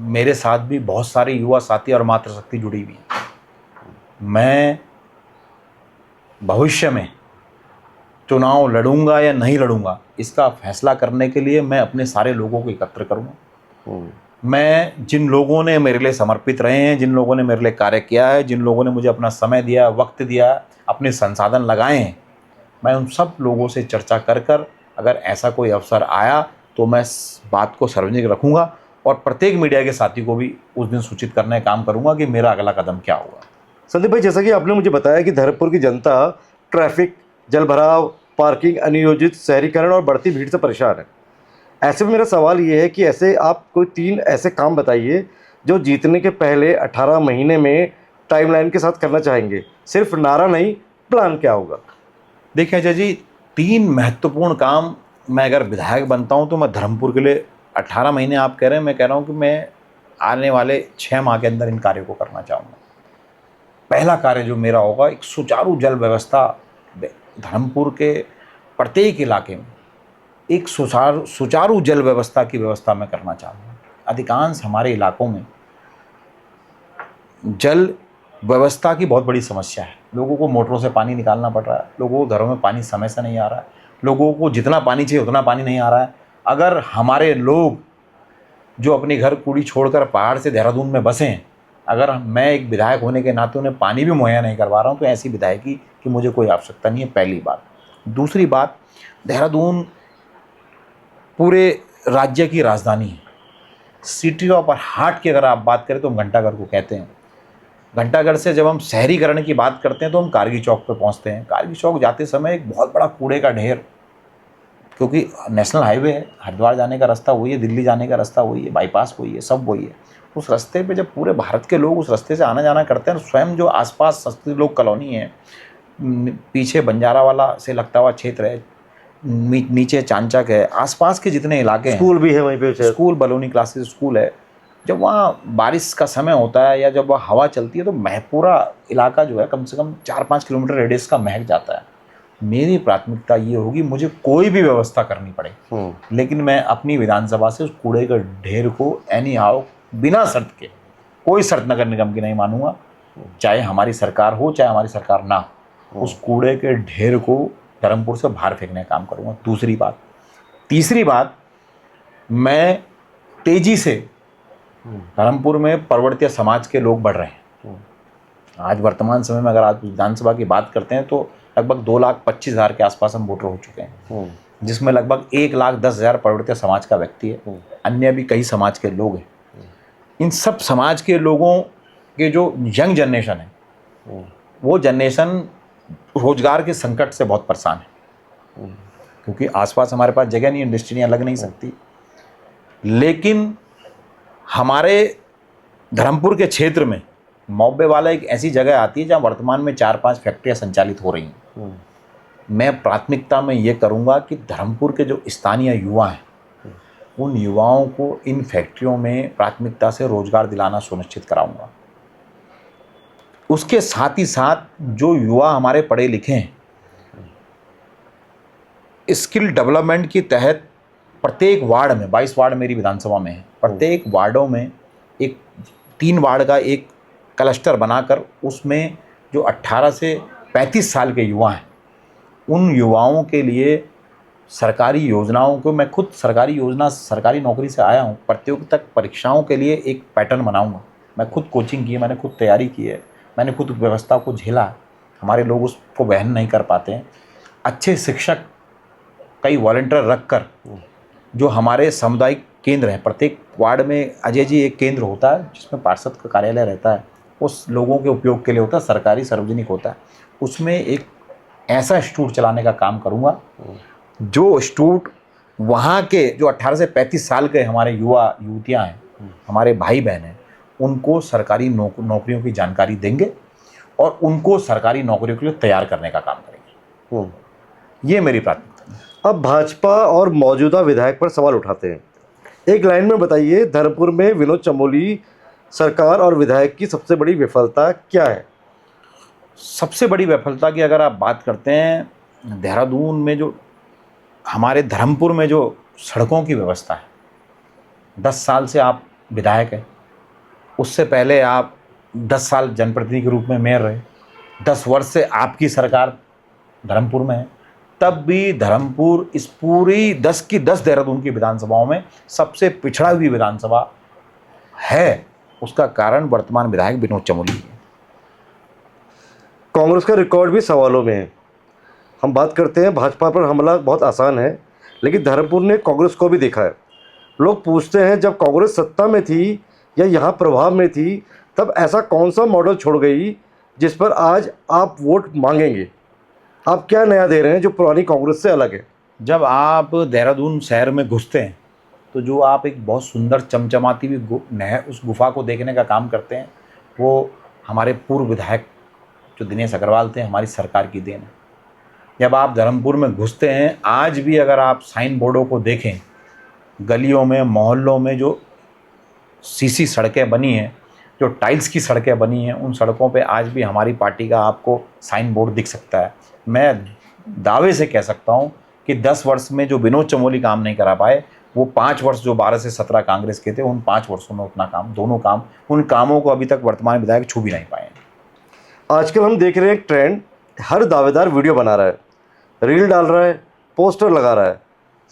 मेरे साथ भी बहुत सारे युवा साथी और मातृशक्ति जुड़ी हुई है। मैं भविष्य में चुनाव लड़ूंगा या नहीं लड़ूंगा, इसका फैसला करने के लिए मैं अपने सारे लोगों को एकत्र करूंगा। मैं जिन लोगों ने मेरे लिए समर्पित रहे हैं, जिन लोगों ने मेरे लिए कार्य किया है, जिन लोगों ने मुझे अपना समय दिया, वक्त दिया, अपने संसाधन लगाए हैं, मैं उन सब लोगों से चर्चा कर अगर ऐसा कोई अवसर आया तो मैं इस बात को सार्वजनिक रखूँगा, और प्रत्येक मीडिया के साथी को भी उस दिन सूचित करने का काम करूँगा कि मेरा अगला कदम क्या होगा। संदीप भाई, जैसा कि आपने मुझे बताया कि धर्मपुर की जनता ट्रैफिक, जलभराव, पार्किंग, अनियोजित शहरीकरण और बढ़ती भीड़ से परेशान है। ऐसे में मेरा सवाल ये है कि ऐसे आप कोई 3 ऐसे काम बताइए जो जीतने के पहले 18 महीने में टाइमलाइन के साथ करना चाहेंगे? सिर्फ नारा नहीं, प्लान क्या होगा? देखिए अजय जी, 3 महत्वपूर्ण काम मैं अगर विधायक बनता हूं तो मैं धर्मपुर के लिए 18 महीने आप कह रहे हैं, मैं कह रहा हूं कि मैं आने वाले 6 माह के अंदर इन कार्यों को करना चाहूँगा। पहला कार्य जो मेरा होगा, एक सुचारू जल व्यवस्था धर्मपुर के प्रत्येक इलाके में एक सुचारू जल व्यवस्था की व्यवस्था मैं करना चाहूँगा। अधिकांश हमारे इलाकों में जल व्यवस्था की बहुत बड़ी समस्या है। लोगों को मोटरों से पानी निकालना पड़ रहा है, लोगों को घरों में पानी समय से नहीं आ रहा है, लोगों को जितना पानी चाहिए उतना पानी नहीं आ रहा है। अगर हमारे लोग जो अपने घर कूड़ी छोड़कर पहाड़ से देहरादून में बसे हैं, अगर मैं एक विधायक होने के नाते उन्हें पानी भी मुहैया नहीं करवा रहा हूँ, तो ऐसी विधायकी की मुझे कोई आवश्यकता नहीं है, पहली बात। दूसरी बात, देहरादून पूरे राज्य की राजधानी है। सिटी ऑफ हार्ट की अगर आप बात करें तो हम घंटाघर को कहते हैं। घंटाघर से जब हम शहरीकरण की बात करते हैं तो हम कारगी चौक पे पहुंचते हैं। कारगी चौक जाते समय एक बहुत बड़ा कूड़े का ढेर, क्योंकि नेशनल हाईवे है, हरिद्वार जाने का रास्ता वही है, दिल्ली जाने का रास्ता वही है, बाईपास वही है, सब वही है। उस रास्ते पे जब पूरे भारत के लोग उस रास्ते से आना जाना करते हैं, स्वयं जो आसपास सस्ती लोग कॉलोनी है, पीछे बंजारावाला से लगता हुआ क्षेत्र है, नीचे चांचक है, आसपास के जितने इलाके हैं, स्कूल भी है वहीं पे, स्कूल बलौनी क्लासेस स्कूल है, जब वहाँ बारिश का समय होता है या जब वह हवा चलती है तो पूरा इलाका जो है कम से कम 4-5 किलोमीटर रेडियस का महक जाता है। मेरी प्राथमिकता ये होगी, मुझे कोई भी व्यवस्था करनी पड़े, लेकिन मैं अपनी विधानसभा से उस कूड़े के ढेर को एनी हाउ बिना शर्त के, कोई शर्त नगर निगम की नहीं मानूंगा, चाहे हमारी सरकार हो चाहे हमारी सरकार ना हो, उस कूड़े के ढेर को धर्मपुर से बाहर फेंकने का काम करूँगा। दूसरी बात, तीसरी बात, मैं तेजी से धर्मपुर में परवर्तीय समाज के लोग बढ़ रहे हैं। आज वर्तमान समय में अगर आप विधानसभा की बात करते हैं तो लगभग 2,25,000 के आसपास हम वोटर हो चुके हैं, जिसमें लगभग 1,10,000 परवर्तीय समाज का व्यक्ति है, अन्य भी कई समाज के लोग हैं। इन सब समाज के लोगों के जो यंग जनरेशन है, वो जनरेशन रोजगार के संकट से बहुत परेशान है, क्योंकि आसपास हमारे पास जगह नहीं, इंडस्ट्रियाँ लग नहीं सकती। लेकिन हमारे धर्मपुर के क्षेत्र में मौबे वाला एक ऐसी जगह आती है जहाँ वर्तमान में 4-5 फैक्ट्रियाँ संचालित हो रही हैं। मैं प्राथमिकता में ये करूँगा कि धर्मपुर के जो स्थानीय युवा हैं, उन युवाओं को इन फैक्ट्रियों में प्राथमिकता से रोजगार दिलाना सुनिश्चित कराऊंगा। उसके साथ ही साथ जो युवा हमारे पढ़े लिखे हैं, स्किल डेवलपमेंट के तहत प्रत्येक वार्ड में, 22 वार्ड मेरी विधानसभा में है, प्रत्येक वार्डों में एक 3 वार्ड का एक क्लस्टर बनाकर उसमें जो 18 से 35 साल के युवा हैं, उन युवाओं के लिए सरकारी योजनाओं को, मैं खुद सरकारी नौकरी से आया हूँ, प्रतियोगिता परीक्षाओं के लिए एक पैटर्न बनाऊंगा। मैं खुद कोचिंग की है, मैंने खुद तैयारी की है, मैंने खुद व्यवस्था को झेला। हमारे लोग उसको वहन नहीं कर पाते हैं। अच्छे शिक्षक, कई वॉलंटियर रखकर, जो हमारे सामुदायिक केंद्र हैं, प्रत्येक वार्ड में अजय जी एक केंद्र होता है जिसमें पार्षद का कार्यालय रहता है, उस लोगों के उपयोग के लिए होता है, सरकारी सार्वजनिक होता है। उसमें एक ऐसा इंस्टीट्यूट चलाने का काम करूँगा जो इंस्टीट्यूट वहाँ के जो 18 से 35 साल के हमारे युवा युवतियाँ हैं, हमारे भाई बहन हैं, उनको सरकारी नौकरियों की जानकारी देंगे और उनको सरकारी नौकरियों के लिए तैयार करने का काम करेंगे। ये मेरी प्राथमिकता है। अब भाजपा और मौजूदा विधायक पर सवाल उठाते हैं। एक लाइन में बताइए, धर्मपुर में विनोद चमोली सरकार और विधायक की सबसे बड़ी विफलता क्या है? सबसे बड़ी विफलता की अगर आप बात करते हैं, देहरादून में जो हमारे धर्मपुर में जो सड़कों की व्यवस्था है, 10 साल से आप विधायक हैं, उससे पहले आप 10 साल जनप्रतिनिधि के रूप में मेयर रहे, 10 वर्ष से आपकी सरकार धर्मपुर में है, तब भी धर्मपुर इस पूरी 10 की 10 देहरादून की विधानसभाओं में सबसे पिछड़ा हुई विधानसभा है। उसका कारण वर्तमान विधायक विनोद चमोली है। कांग्रेस का रिकॉर्ड भी सवालों में है। हम बात करते हैं भाजपा पर हमला बहुत आसान है, लेकिन धर्मपुर ने कांग्रेस को भी देखा है। लोग पूछते हैं, जब कांग्रेस सत्ता में थी या यहाँ प्रभाव में थी, तब ऐसा कौन सा मॉडल छोड़ गई जिस पर आज आप वोट मांगेंगे? आप क्या नया दे रहे हैं जो पुरानी कांग्रेस से अलग है? जब आप देहरादून शहर में घुसते हैं तो जो आप एक बहुत सुंदर चमचमाती हुई नहर, उस गुफा को देखने का काम करते हैं, वो हमारे पूर्व विधायक जो दिनेश अग्रवाल थे, हमारी सरकार की देन है। जब आप धर्मपुर में घुसते हैं, आज भी अगर आप साइन बोर्डों को देखें, गलियों में, मोहल्लों में जो सीसी सड़कें बनी हैं, जो टाइल्स की सड़कें बनी हैं, उन सड़कों पे आज भी हमारी पार्टी का आपको साइन बोर्ड दिख सकता है। मैं दावे से कह सकता हूँ कि 10 वर्ष में जो विनोद चमोली काम नहीं करा पाए, वो 5 वर्ष जो 12 से 17 कांग्रेस के थे, उन 5 वर्षों में उतना काम, दोनों काम, उन कामों को अभी तक वर्तमान विधायक छू भी नहीं पाए हैं। आजकल हम देख रहे हैं एक ट्रेंड, हर दावेदार वीडियो बना रहा है, रील डाल रहा है, पोस्टर लगा रहा है।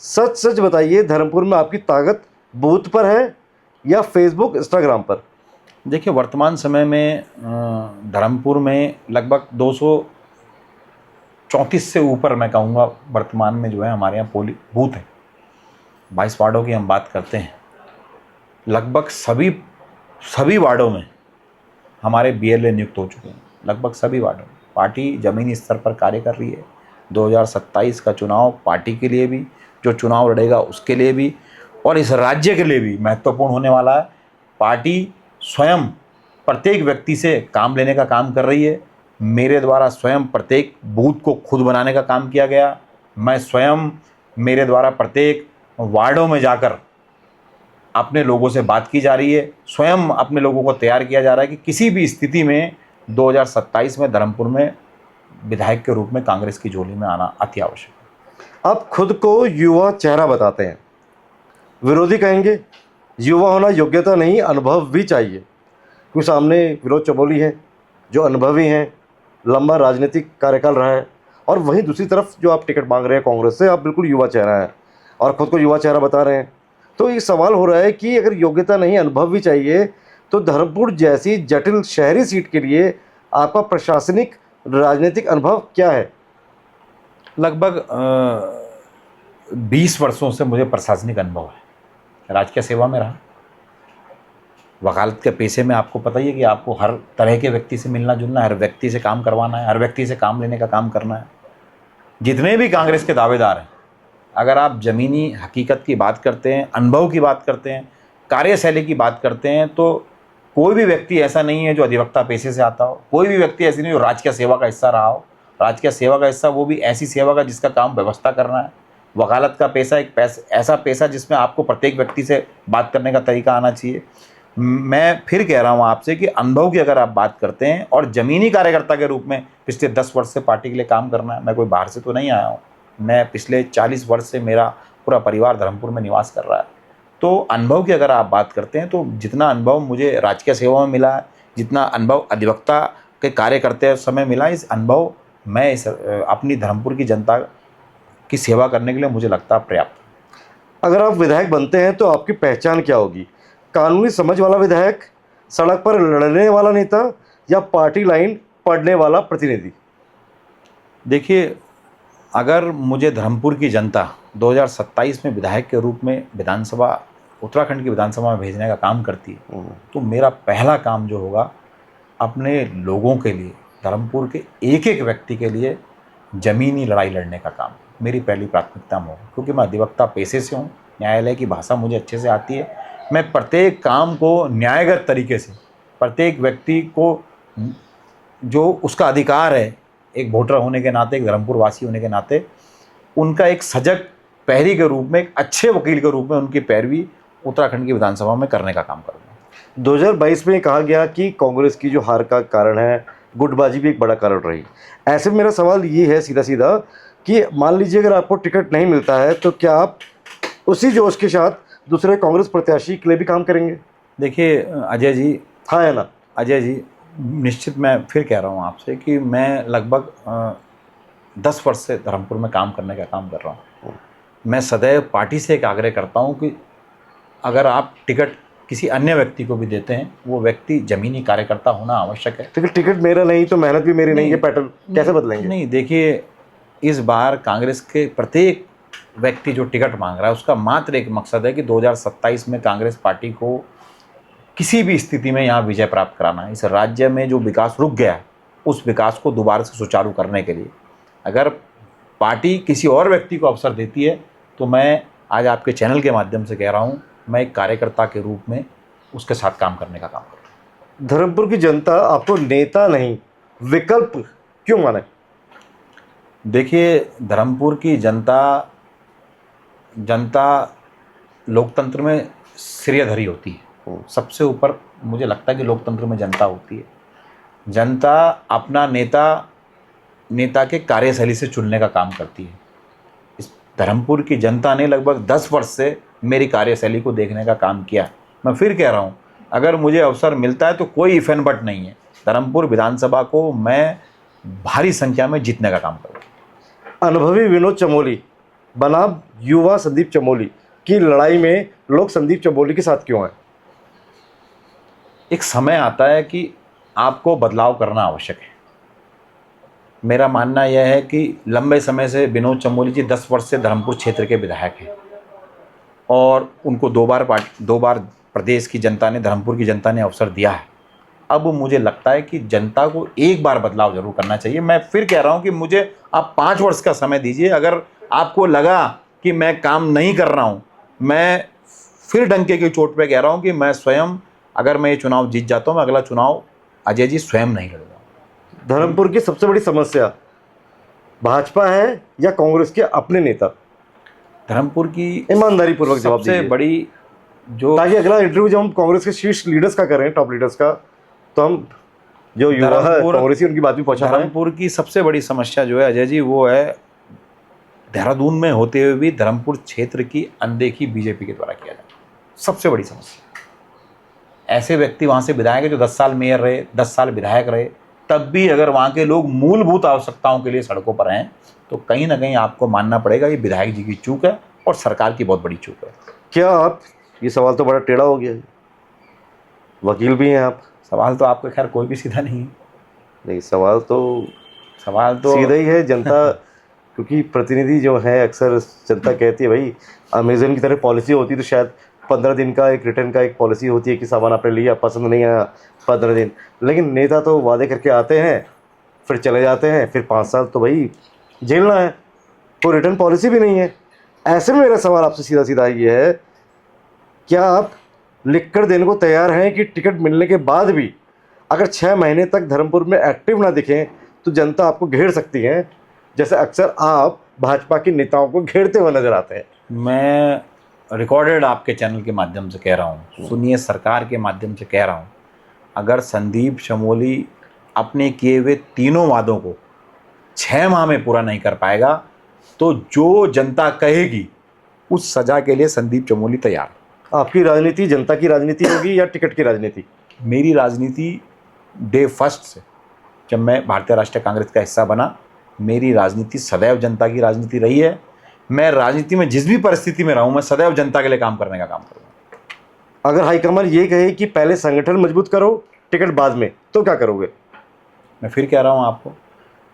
सच सच बताइए, धर्मपुर में आपकी ताकत बूथ पर है या फेसबुक इंस्टाग्राम पर? देखिए, वर्तमान समय में धर्मपुर में लगभग 234 से ऊपर मैं कहूँगा वर्तमान में जो है हमारे यहाँ पोलिंग बूथ है। 22 वार्डों की हम बात करते हैं, लगभग सभी वार्डों में हमारे बीएलए नियुक्त हो चुके हैं। लगभग सभी वार्डों में पार्टी ज़मीनी स्तर पर कार्य कर रही है। 2027 का चुनाव पार्टी के लिए भी, जो चुनाव लड़ेगा उसके लिए भी, और इस राज्य के लिए भी महत्वपूर्ण होने वाला है। पार्टी स्वयं प्रत्येक व्यक्ति से काम लेने का काम कर रही है। मेरे द्वारा स्वयं प्रत्येक बूथ को खुद बनाने का काम किया गया। मैं स्वयं, मेरे द्वारा प्रत्येक वार्डों में जाकर अपने लोगों से बात की जा रही है। स्वयं अपने लोगों को तैयार किया जा रहा है कि किसी भी स्थिति में 2027 में धर्मपुर में विधायक के रूप में कांग्रेस की झोली में आना अति आवश्यक है। आप खुद को युवा चेहरा बताते हैं, विरोधी कहेंगे युवा होना योग्यता नहीं, अनुभव भी चाहिए। क्योंकि सामने विनोद चमोली हैं जो अनुभवी हैं, लंबा राजनीतिक कार्यकाल रहा है, और वहीं दूसरी तरफ जो आप टिकट मांग रहे हैं कांग्रेस से, आप बिल्कुल युवा चेहरा हैं और खुद को युवा चेहरा बता रहे हैं। तो ये सवाल हो रहा है कि अगर योग्यता नहीं, अनुभव भी चाहिए, तो धर्मपुर जैसी जटिल शहरी सीट के लिए आपका प्रशासनिक राजनीतिक अनुभव क्या है? लगभग 20 वर्षों से मुझे प्रशासनिक अनुभव है। राजकीय सेवा में रहा, वकालत के पेशे में आपको पता ही है कि आपको हर तरह के व्यक्ति से मिलना जुलना है, हर व्यक्ति से काम करवाना है, हर व्यक्ति से काम लेने का काम करना है। जितने भी कांग्रेस के दावेदार हैं, अगर आप ज़मीनी हकीकत की बात करते हैं, अनुभव की बात करते हैं, कार्यशैली की बात करते हैं, तो कोई भी व्यक्ति ऐसा नहीं है जो अधिवक्ता पेशे से आता हो। कोई भी व्यक्ति ऐसी नहीं जो राजकीय सेवा का हिस्सा रहा हो। राजकीय सेवा का हिस्सा वो भी ऐसी सेवा का जिसका काम व्यवस्था करना है। वकालत का पेशा एक ऐसा पेशा जिसमें आपको प्रत्येक व्यक्ति से बात करने का तरीका आना चाहिए। मैं फिर कह रहा हूँ आपसे कि अनुभव की अगर आप बात करते हैं और ज़मीनी कार्यकर्ता के रूप में पिछले 10 वर्ष से पार्टी के लिए काम करना है। मैं कोई बाहर से तो नहीं आया हूँ, मैं पिछले 40 वर्ष से मेरा पूरा परिवार धर्मपुर में निवास कर रहा है। तो अनुभव की अगर आप बात करते हैं, तो जितना अनुभव मुझे राजकीय सेवा में मिला है, जितना अनुभव अधिवक्ता के कार्य करते समय मिला, इस अनुभव मैं इस अपनी धर्मपुर की जनता की सेवा करने के लिए मुझे लगता है पर्याप्त। अगर आप विधायक बनते हैं तो आपकी पहचान क्या होगी? कानूनी समझ वाला विधायक, सड़क पर लड़ने वाला नेता, या पार्टी लाइन पढ़ने वाला प्रतिनिधि? देखिए, अगर मुझे धर्मपुर की जनता 2027 में विधायक के रूप में विधानसभा, उत्तराखंड की विधानसभा में भेजने का काम करती है, तो मेरा पहला काम जो होगा, अपने लोगों के लिए, धर्मपुर के एक एक व्यक्ति के लिए ज़मीनी लड़ाई लड़ने का काम मेरी पहली प्राथमिकता में होगा। क्योंकि मैं अधिवक्ता पेशे से हूँ, न्यायालय की भाषा मुझे अच्छे से आती है। मैं प्रत्येक काम को न्यायगत तरीके से, प्रत्येक व्यक्ति को जो उसका अधिकार है, एक वोटर होने के नाते, एक धर्मपुर वासी होने के नाते, उनका एक सजग पैरवी के रूप में, एक अच्छे वकील के रूप में उनकी पैरवी उत्तराखंड की विधानसभा में करने का काम करूँगा। 2022 में कहा गया कि कांग्रेस की जो हार का कारण है, गुटबाजी भी एक बड़ा कारण रही। ऐसे में मेरा सवाल ये है सीधा सीधा कि मान लीजिए अगर आपको टिकट नहीं मिलता है, तो क्या आप उसी जोश के साथ दूसरे कांग्रेस प्रत्याशी के लिए भी काम करेंगे? देखिए अजय जी, हाँ है ना? अजय जी, निश्चित मैं फिर कह रहा हूँ आपसे कि मैं लगभग 10 वर्ष से धर्मपुर में काम करने का काम कर रहा हूँ। मैं सदैव पार्टी से एक आग्रह करता हूँ कि अगर आप टिकट किसी अन्य व्यक्ति को भी देते हैं, वो व्यक्ति ज़मीनी कार्यकर्ता होना आवश्यक है। तो टिकट मेरा नहीं तो मेहनत भी मेरी नहीं, ये पैटर्न कैसे बदलेंगे? नहीं, देखिए, इस बार कांग्रेस के प्रत्येक व्यक्ति जो टिकट मांग रहा है, उसका मात्र एक मकसद है कि 2027 में कांग्रेस पार्टी को किसी भी स्थिति में यहाँ विजय प्राप्त कराना है। इस राज्य में जो विकास रुक गया है, उस विकास को दोबारा से सुचारू करने के लिए अगर पार्टी किसी और व्यक्ति को अवसर देती है, तो मैं आज आपके चैनल के माध्यम से कह रहा हूँ, मैं एक कार्यकर्ता के रूप में उसके साथ काम करने का काम कर रहा हूँ। धर्मपुर की जनता आपको नेता नहीं विकल्प क्यों माने? देखिए, धर्मपुर की जनता लोकतंत्र में सिरधरी होती है। सबसे ऊपर मुझे लगता है कि लोकतंत्र में जनता होती है। जनता अपना नेता के कार्यशैली से चुनने का काम करती है। इस धर्मपुर की जनता ने लगभग 10 वर्ष से मेरी कार्यशैली को देखने का काम किया। मैं फिर कह रहा हूँ, अगर मुझे अवसर मिलता है तो कोई इफ एंड बट नहीं है, धर्मपुर विधानसभा को मैं भारी संख्या में जीतने का काम करूँगा। अनुभवी विनोद चमोली बनाम युवा संदीप चमोली की लड़ाई में लोग संदीप चमोली के साथ क्यों हैं? एक समय आता है कि आपको बदलाव करना आवश्यक है। मेरा मानना यह है कि लंबे समय से विनोद चमोली जी 10 वर्ष से धर्मपुर क्षेत्र के विधायक हैं और उनको दो बार प्रदेश की जनता ने, धर्मपुर की जनता ने अवसर दिया है। अब मुझे लगता है कि जनता को एक बार बदलाव जरूर करना चाहिए। मैं फिर कह रहा हूं कि मुझे आप 5 वर्ष का समय दीजिए। अगर आपको लगा कि मैं काम नहीं कर रहा हूं, मैं फिर डंके की चोट पे कह रहा हूं कि मैं स्वयं, अगर मैं ये चुनाव जीत जाता हूं, मैं अगला चुनाव अजय जी स्वयं नहीं लड़ूंगा। धर्मपुर की सबसे बड़ी समस्या भाजपा है या कांग्रेस के अपने नेता? धर्मपुर की ईमानदारी पूर्वक जवाब सबसे दीजिए, बड़ी जो, ताकि अगला इंटरव्यू जब हम कांग्रेस के शीर्ष लीडर्स का करें, टॉप लीडर्स का, तो हम जो युवा है कांग्रेसी उनकी बात भी पहुंचा पाएं। धर्मपुर की सबसे बड़ी समस्या जो है अजय जी, वो है देहरादून में होते हुए भी धर्मपुर क्षेत्र की अनदेखी बीजेपी के द्वारा किया जाता है। सबसे बड़ी समस्या। ऐसे व्यक्ति वहाँ से विधायक है जो 10 साल मेयर रहे, 10 साल विधायक रहे, तब भी अगर वहाँ के लोग मूलभूत आवश्यकताओं के लिए सड़कों पर हैं, तो कहीं ना कहीं आपको मानना पड़ेगा ये विधायक जी की चूक है और सरकार की बहुत बड़ी चूक है। क्या आप, ये सवाल तो बड़ा टेढ़ा हो गया है, वकील भी हैं आप, सवाल तो आपका खैर कोई भी सीधा नहीं है। नहीं, सवाल तो सीधा ही है। जनता क्योंकि प्रतिनिधि जो है, अक्सर जनता कहती है भाई अमेजन की तरह पॉलिसी होती तो शायद 15 दिन का एक रिटर्न का एक पॉलिसी होती है कि सामान आपने लिया, पसंद नहीं आया 15 दिन। लेकिन नेता तो वादे करके आते हैं, फिर चले जाते हैं, फिर 5 साल तो भाई झेलना है, कोई रिटर्न पॉलिसी भी नहीं है। ऐसे में मेरा सवाल आपसे सीधा सीधा ये है, क्या आप लिख कर देने को तैयार हैं कि टिकट मिलने के बाद भी अगर 6 महीने तक धर्मपुर में एक्टिव ना दिखें तो जनता आपको घेर सकती है, जैसे अक्सर आप भाजपा के नेताओं को घेरते हुए नजर आते हैं? मैं रिकॉर्डेड आपके चैनल के माध्यम से कह रहा हूँ, सुनिए सरकार के माध्यम से कह रहा हूँ, अगर संदीप चमोली अपने किए हुए तीनों वादों को 6 माह में पूरा नहीं कर पाएगा तो जो जनता कहेगी उस सजा के लिए संदीप चमोली तैयार। आपकी राजनीति जनता की राजनीति होगी या टिकट की राजनीति? मेरी राजनीति डे फर्स्ट से, जब मैं भारतीय राष्ट्रीय कांग्रेस का हिस्सा बना, मेरी राजनीति सदैव जनता की राजनीति रही है। मैं राजनीति में जिस भी परिस्थिति में रहूं, मैं सदैव जनता के लिए काम करने का काम करूंगा। अगर हाईकमान ये कहे कि पहले संगठन मजबूत करो, टिकट बाद में, तो क्या करोगे? मैं फिर कह रहा हूं आपको,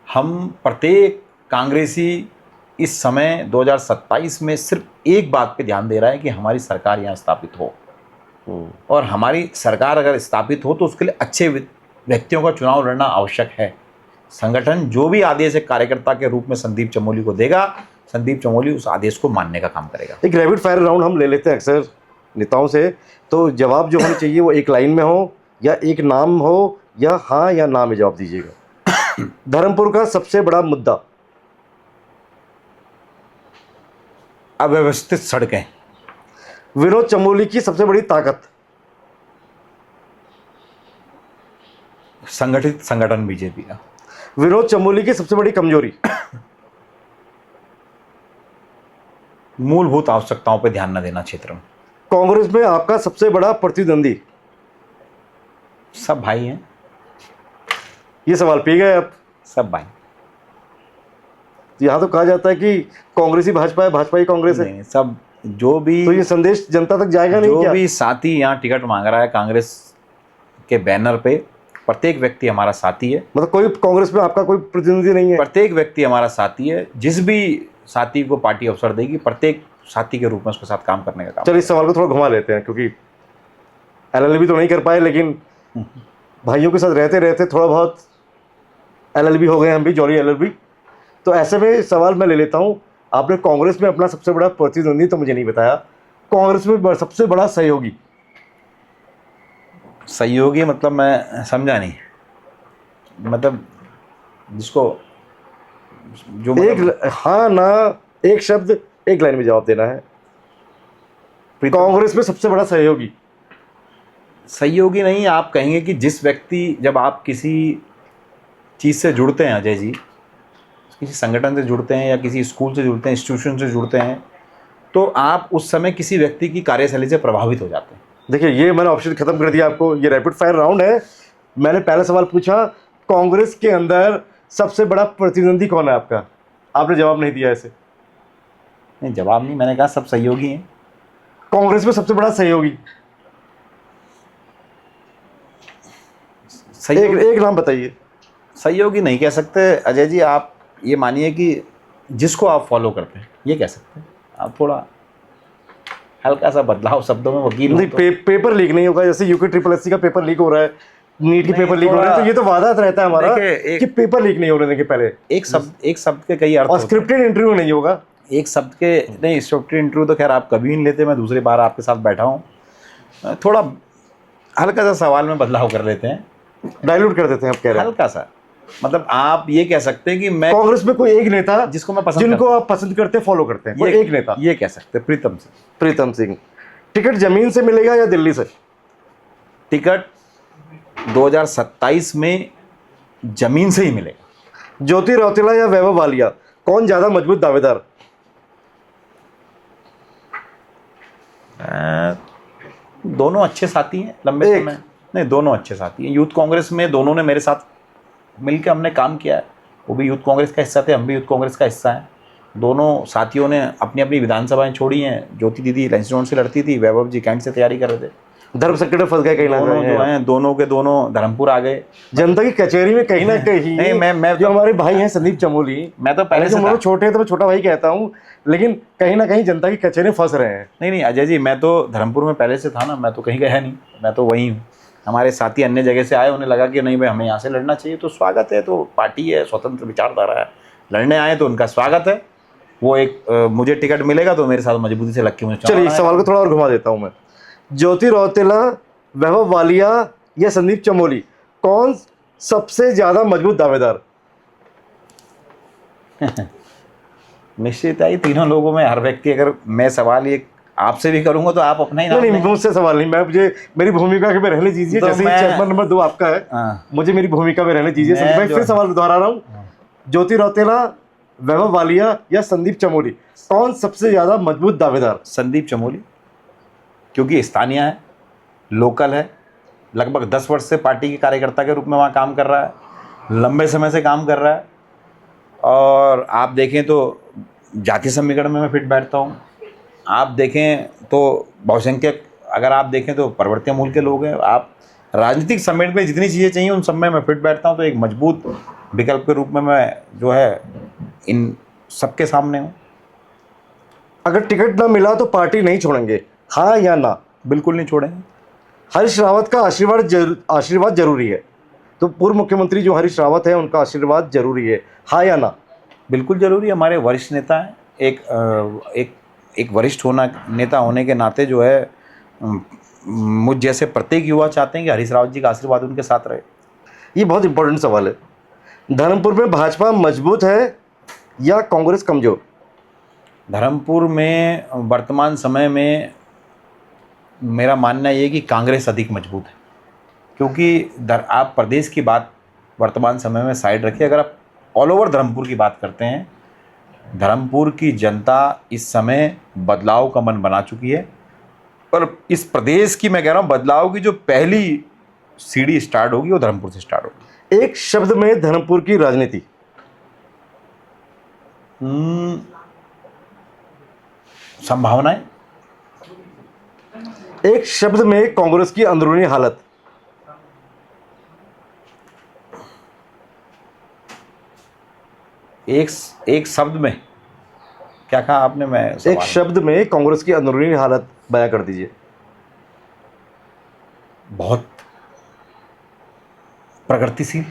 हम प्रत्येक कांग्रेसी इस समय 2027 में सिर्फ एक बात पे ध्यान दे रहा है कि हमारी सरकार यहाँ स्थापित हो, और हमारी सरकार अगर स्थापित हो तो उसके लिए अच्छे व्यक्तियों का चुनाव लड़ना आवश्यक है। संगठन जो भी आदेश एक कार्यकर्ता के रूप में संदीप चमोली को देगा, संदीप चमोली उस आदेश को मानने का काम करेगा। एक रैपिड फायर राउंड हम ले लेते हैं अक्सर नेताओं से, तो जवाब जो होना चाहिए वो एक लाइन में हो या एक नाम हो, या हाँ या ना में जवाब दीजिएगा। धर्मपुर का सबसे बड़ा मुद्दा? अव्यवस्थित सड़कें। विनोद चमोली की सबसे बड़ी ताकत? संगठित संगठन बीजेपी का। विनोद चमोली की सबसे बड़ी कमजोरी? मूलभूत आवश्यकताओं पर ध्यान न देना क्षेत्र में। कांग्रेस में आपका सबसे बड़ा प्रतिद्वंदी? सब भाई हैं। ये सवाल पी गए आप? सब भाई। यहाँ तो कहा जाता है कि कांग्रेसी भाजपा है, भाजपा ही कांग्रेस है। नहीं, सब जो भी, तो ये संदेश जनता तक जाएगा नहीं? जो भी साथी यहाँ टिकट मांग रहा है कांग्रेस के बैनर पे, प्रत्येक व्यक्ति हमारा साथी है। मतलब कोई कांग्रेस में आपका कोई प्रतिनिधि नहीं है? प्रत्येक व्यक्ति हमारा साथी है। जिस भी साथी को पार्टी अवसर देगी, प्रत्येक साथी के रूप में उसके साथ काम करने का काम। चलिए इस सवाल को थोड़ा घुमा लेते हैं, क्योंकि एलएलबी तो नहीं कर पाए, लेकिन भाइयों के साथ रहते रहते थोड़ा बहुत एलएलबी हो गए हम भी, जॉली एलएलबी। तो ऐसे में सवाल मैं ले लेता हूँ, आपने कांग्रेस में अपना सबसे बड़ा प्रतिद्वंदी तो मुझे नहीं बताया, कांग्रेस में सबसे बड़ा सहयोगी। सहयोगी मतलब मैं समझा नहीं, मतलब जिसको जो मतलब हाँ ना, एक शब्द एक लाइन में जवाब देना है। कांग्रेस में सबसे बड़ा सहयोगी। सहयोगी नहीं, आप कहेंगे कि जिस व्यक्ति, जब आप किसी चीज़ से जुड़ते हैं अजय जी, किसी संगठन से जुड़ते हैं या किसी स्कूल से जुड़ते हैं, इंस्टीट्यूशन से जुड़ते हैं, तो आप उस समय किसी व्यक्ति की कार्यशैली से प्रभावित हो जाते हैं। देखिए, ये मैंने ऑप्शन खत्म कर दिया आपको, ये रैपिड फायर राउंड है। मैंने पहला सवाल पूछा, कांग्रेस के अंदर सबसे बड़ा प्रतिद्वंदी कौन है आपका, आपने जवाब नहीं दिया ऐसे। नहीं, जवाब नहीं, मैंने कहा सब सहयोगी हैं। कांग्रेस में सबसे बड़ा सहयोगी एक नाम बताइए। सहयोगी नहीं कह सकते अजय जी, आप ये मानिए कि जिसको आप फॉलो करते हैं ये कह सकते हैं। आप थोड़ा हल्का सा बदलाव शब्दों में, वकील नहीं, पेपर लीक नहीं होगा, जैसे यूके ट्रिपल एससी का पेपर लीक हो रहा है, नीट की पेपर लीक हो रहा है, तो ये तो वादा रहता है हमारा कि पेपर लीक नहीं होने देंगे पहले। एक शब्द के कई अर्थ और स्क्रिप्टेड इंटरव्यू नहीं होगा। एक शब्द के नहीं, स्क्रिप्टेड इंटरव्यू तो खैर आप कभी नहीं लेते, मैं दूसरी बार आपके साथ बैठा हूँ। थोड़ा हल्का सा सवाल में बदलाव कर लेते हैं, डाइल्यूट कर देते हैं, आप कह रहे हैं हल्का सा। मतलब आप ये कह सकते हैं कि मैं कांग्रेस में कोई एक नेता जिसको मैं पसंद जिनको आप पसंद करते हैं, फॉलो करते हैं, कोई एक नेता, ये कह सकते हैं प्रीतम सिंह। प्रीतम सिंह। टिकट जमीन से मिलेगा या दिल्ली से? टिकट 2027 में जमीन से ही मिलेगा। ज्योति रौतेला या वैभव वालिया, कौन ज्यादा मजबूत दावेदार? दोनों अच्छे साथी हैं लंबे समय। नहीं, दोनों अच्छे साथी हैं। यूथ कांग्रेस में दोनों ने मेरे साथ मिलकर हमने काम किया है। वो भी यूथ कांग्रेस का हिस्सा थे, हम भी यूथ कांग्रेस का हिस्सा हैं। दोनों साथियों ने अपनी अपनी विधानसभाएं छोड़ी हैं। ज्योति दीदी लाइंसडोन से लड़ती थी, वैभव जी कैंट से तैयारी कर रहे थे। धर्म संकट में फंस गए कहीं ना दोनों कहीं, जो हैं दोनों के दोनों धर्मपुर आ गए। जनता की कचहरी में कहीं ना कहीं। नहीं, मैं जो हमारे भाई हैं संदीप चमोली, मैं तो पहले से छोटे हैं तो मैं छोटा भाई कहता हूँ, लेकिन कहीं ना कहीं जनता की कचहरी में फंस रहे हैं। नहीं अजय जी, मैं तो धर्मपुर में पहले से था ना, मैं तो कहीं गया नहीं, मैं तो वहीं हूँ। हमारे साथी अन्य जगह से आए, उन्हें लगा कि नहीं भाई हमें यहाँ से लड़ना चाहिए, तो स्वागत है, तो पार्टी है, स्वतंत्र विचारधारा है, लड़ने आए तो उनका स्वागत है। वो एक मुझे टिकट मिलेगा तो मेरे साथ मजबूती से लग के मुझे। चलिए इस सवाल को थोड़ा और घुमा देता हूँ मैं। ज्योति रौतेला, वैभव वालिया या संदीप चमोली, कौन सबसे ज्यादा मजबूत दावेदार? निश्चित है, तीनों लोगों में हर व्यक्ति, अगर मैं सवाल ये आपसे भी करूंगा तो आप अपना ही नाम। नहीं, मुझसे सवाल नहीं, मैं मुझे मेरी भूमिका में रहने दीजिए। तो जैसे चेयरमैन नंबर 2 आपका है, मुझे मेरी भूमिका में रहने दीजिए। मैं फिर सवाल दोहरा रहा हूँ, ज्योति रौतेला, वैभव वालिया या संदीप चमोली, कौन सबसे ज्यादा मजबूत दावेदार? संदीप चमोली, क्योंकि स्थानीय है, लोकल है, लगभग 10 वर्ष से पार्टी के कार्यकर्ता के रूप में वहाँ काम कर रहा है, लंबे समय से काम कर रहा है। और आप देखें तो जाति समीकरण में मैं फिट बैठता हूँ। आप देखें तो बहुसंख्यक, अगर आप देखें तो परवर्ती मूल के लोग हैं। आप राजनीतिक समेट में जितनी चीज़ें चाहिए उन सब में मैं फिट बैठता हूँ। तो एक मजबूत विकल्प के रूप में मैं जो है इन सबके सामने हूँ। अगर टिकट ना मिला तो पार्टी नहीं छोड़ेंगे, हाँ या ना? बिल्कुल नहीं छोड़ेंगे। हरीश रावत का आशीर्वाद जरूरी है, तो पूर्व मुख्यमंत्री जो हरीश रावत है उनका आशीर्वाद जरूरी है, हाँ या ना? बिल्कुल जरूरी है। हमारे वरिष्ठ नेता हैं, एक वरिष्ठ नेता होने के नाते जो है मुझ जैसे प्रत्येक युवा चाहते हैं कि हरीश रावत जी का आशीर्वाद उनके साथ रहे। ये बहुत इंपॉर्टेंट सवाल है। धर्मपुर में भाजपा मजबूत है या कांग्रेस कमजोर? धर्मपुर में वर्तमान समय में मेरा मानना ये है कि कांग्रेस अधिक मजबूत है, क्योंकि आप प्रदेश की बात वर्तमान समय में साइड रखिए, अगर आप ऑल ओवर धर्मपुर की बात करते हैं, धर्मपुर की जनता इस समय बदलाव का मन बना चुकी है। पर इस प्रदेश की, मैं कह रहा हूँ, बदलाव की जो पहली सीढ़ी स्टार्ट होगी वो धर्मपुर से स्टार्ट होगी। एक शब्द में धर्मपुर की राजनीति। संभावनाएं। एक शब्द में कांग्रेस की अंदरूनी हालत। एक शब्द में क्या कहा आपने? मैं एक शब्द में कांग्रेस की अंदरूनी हालत बयां कर दीजिए। बहुत प्रगतिशील।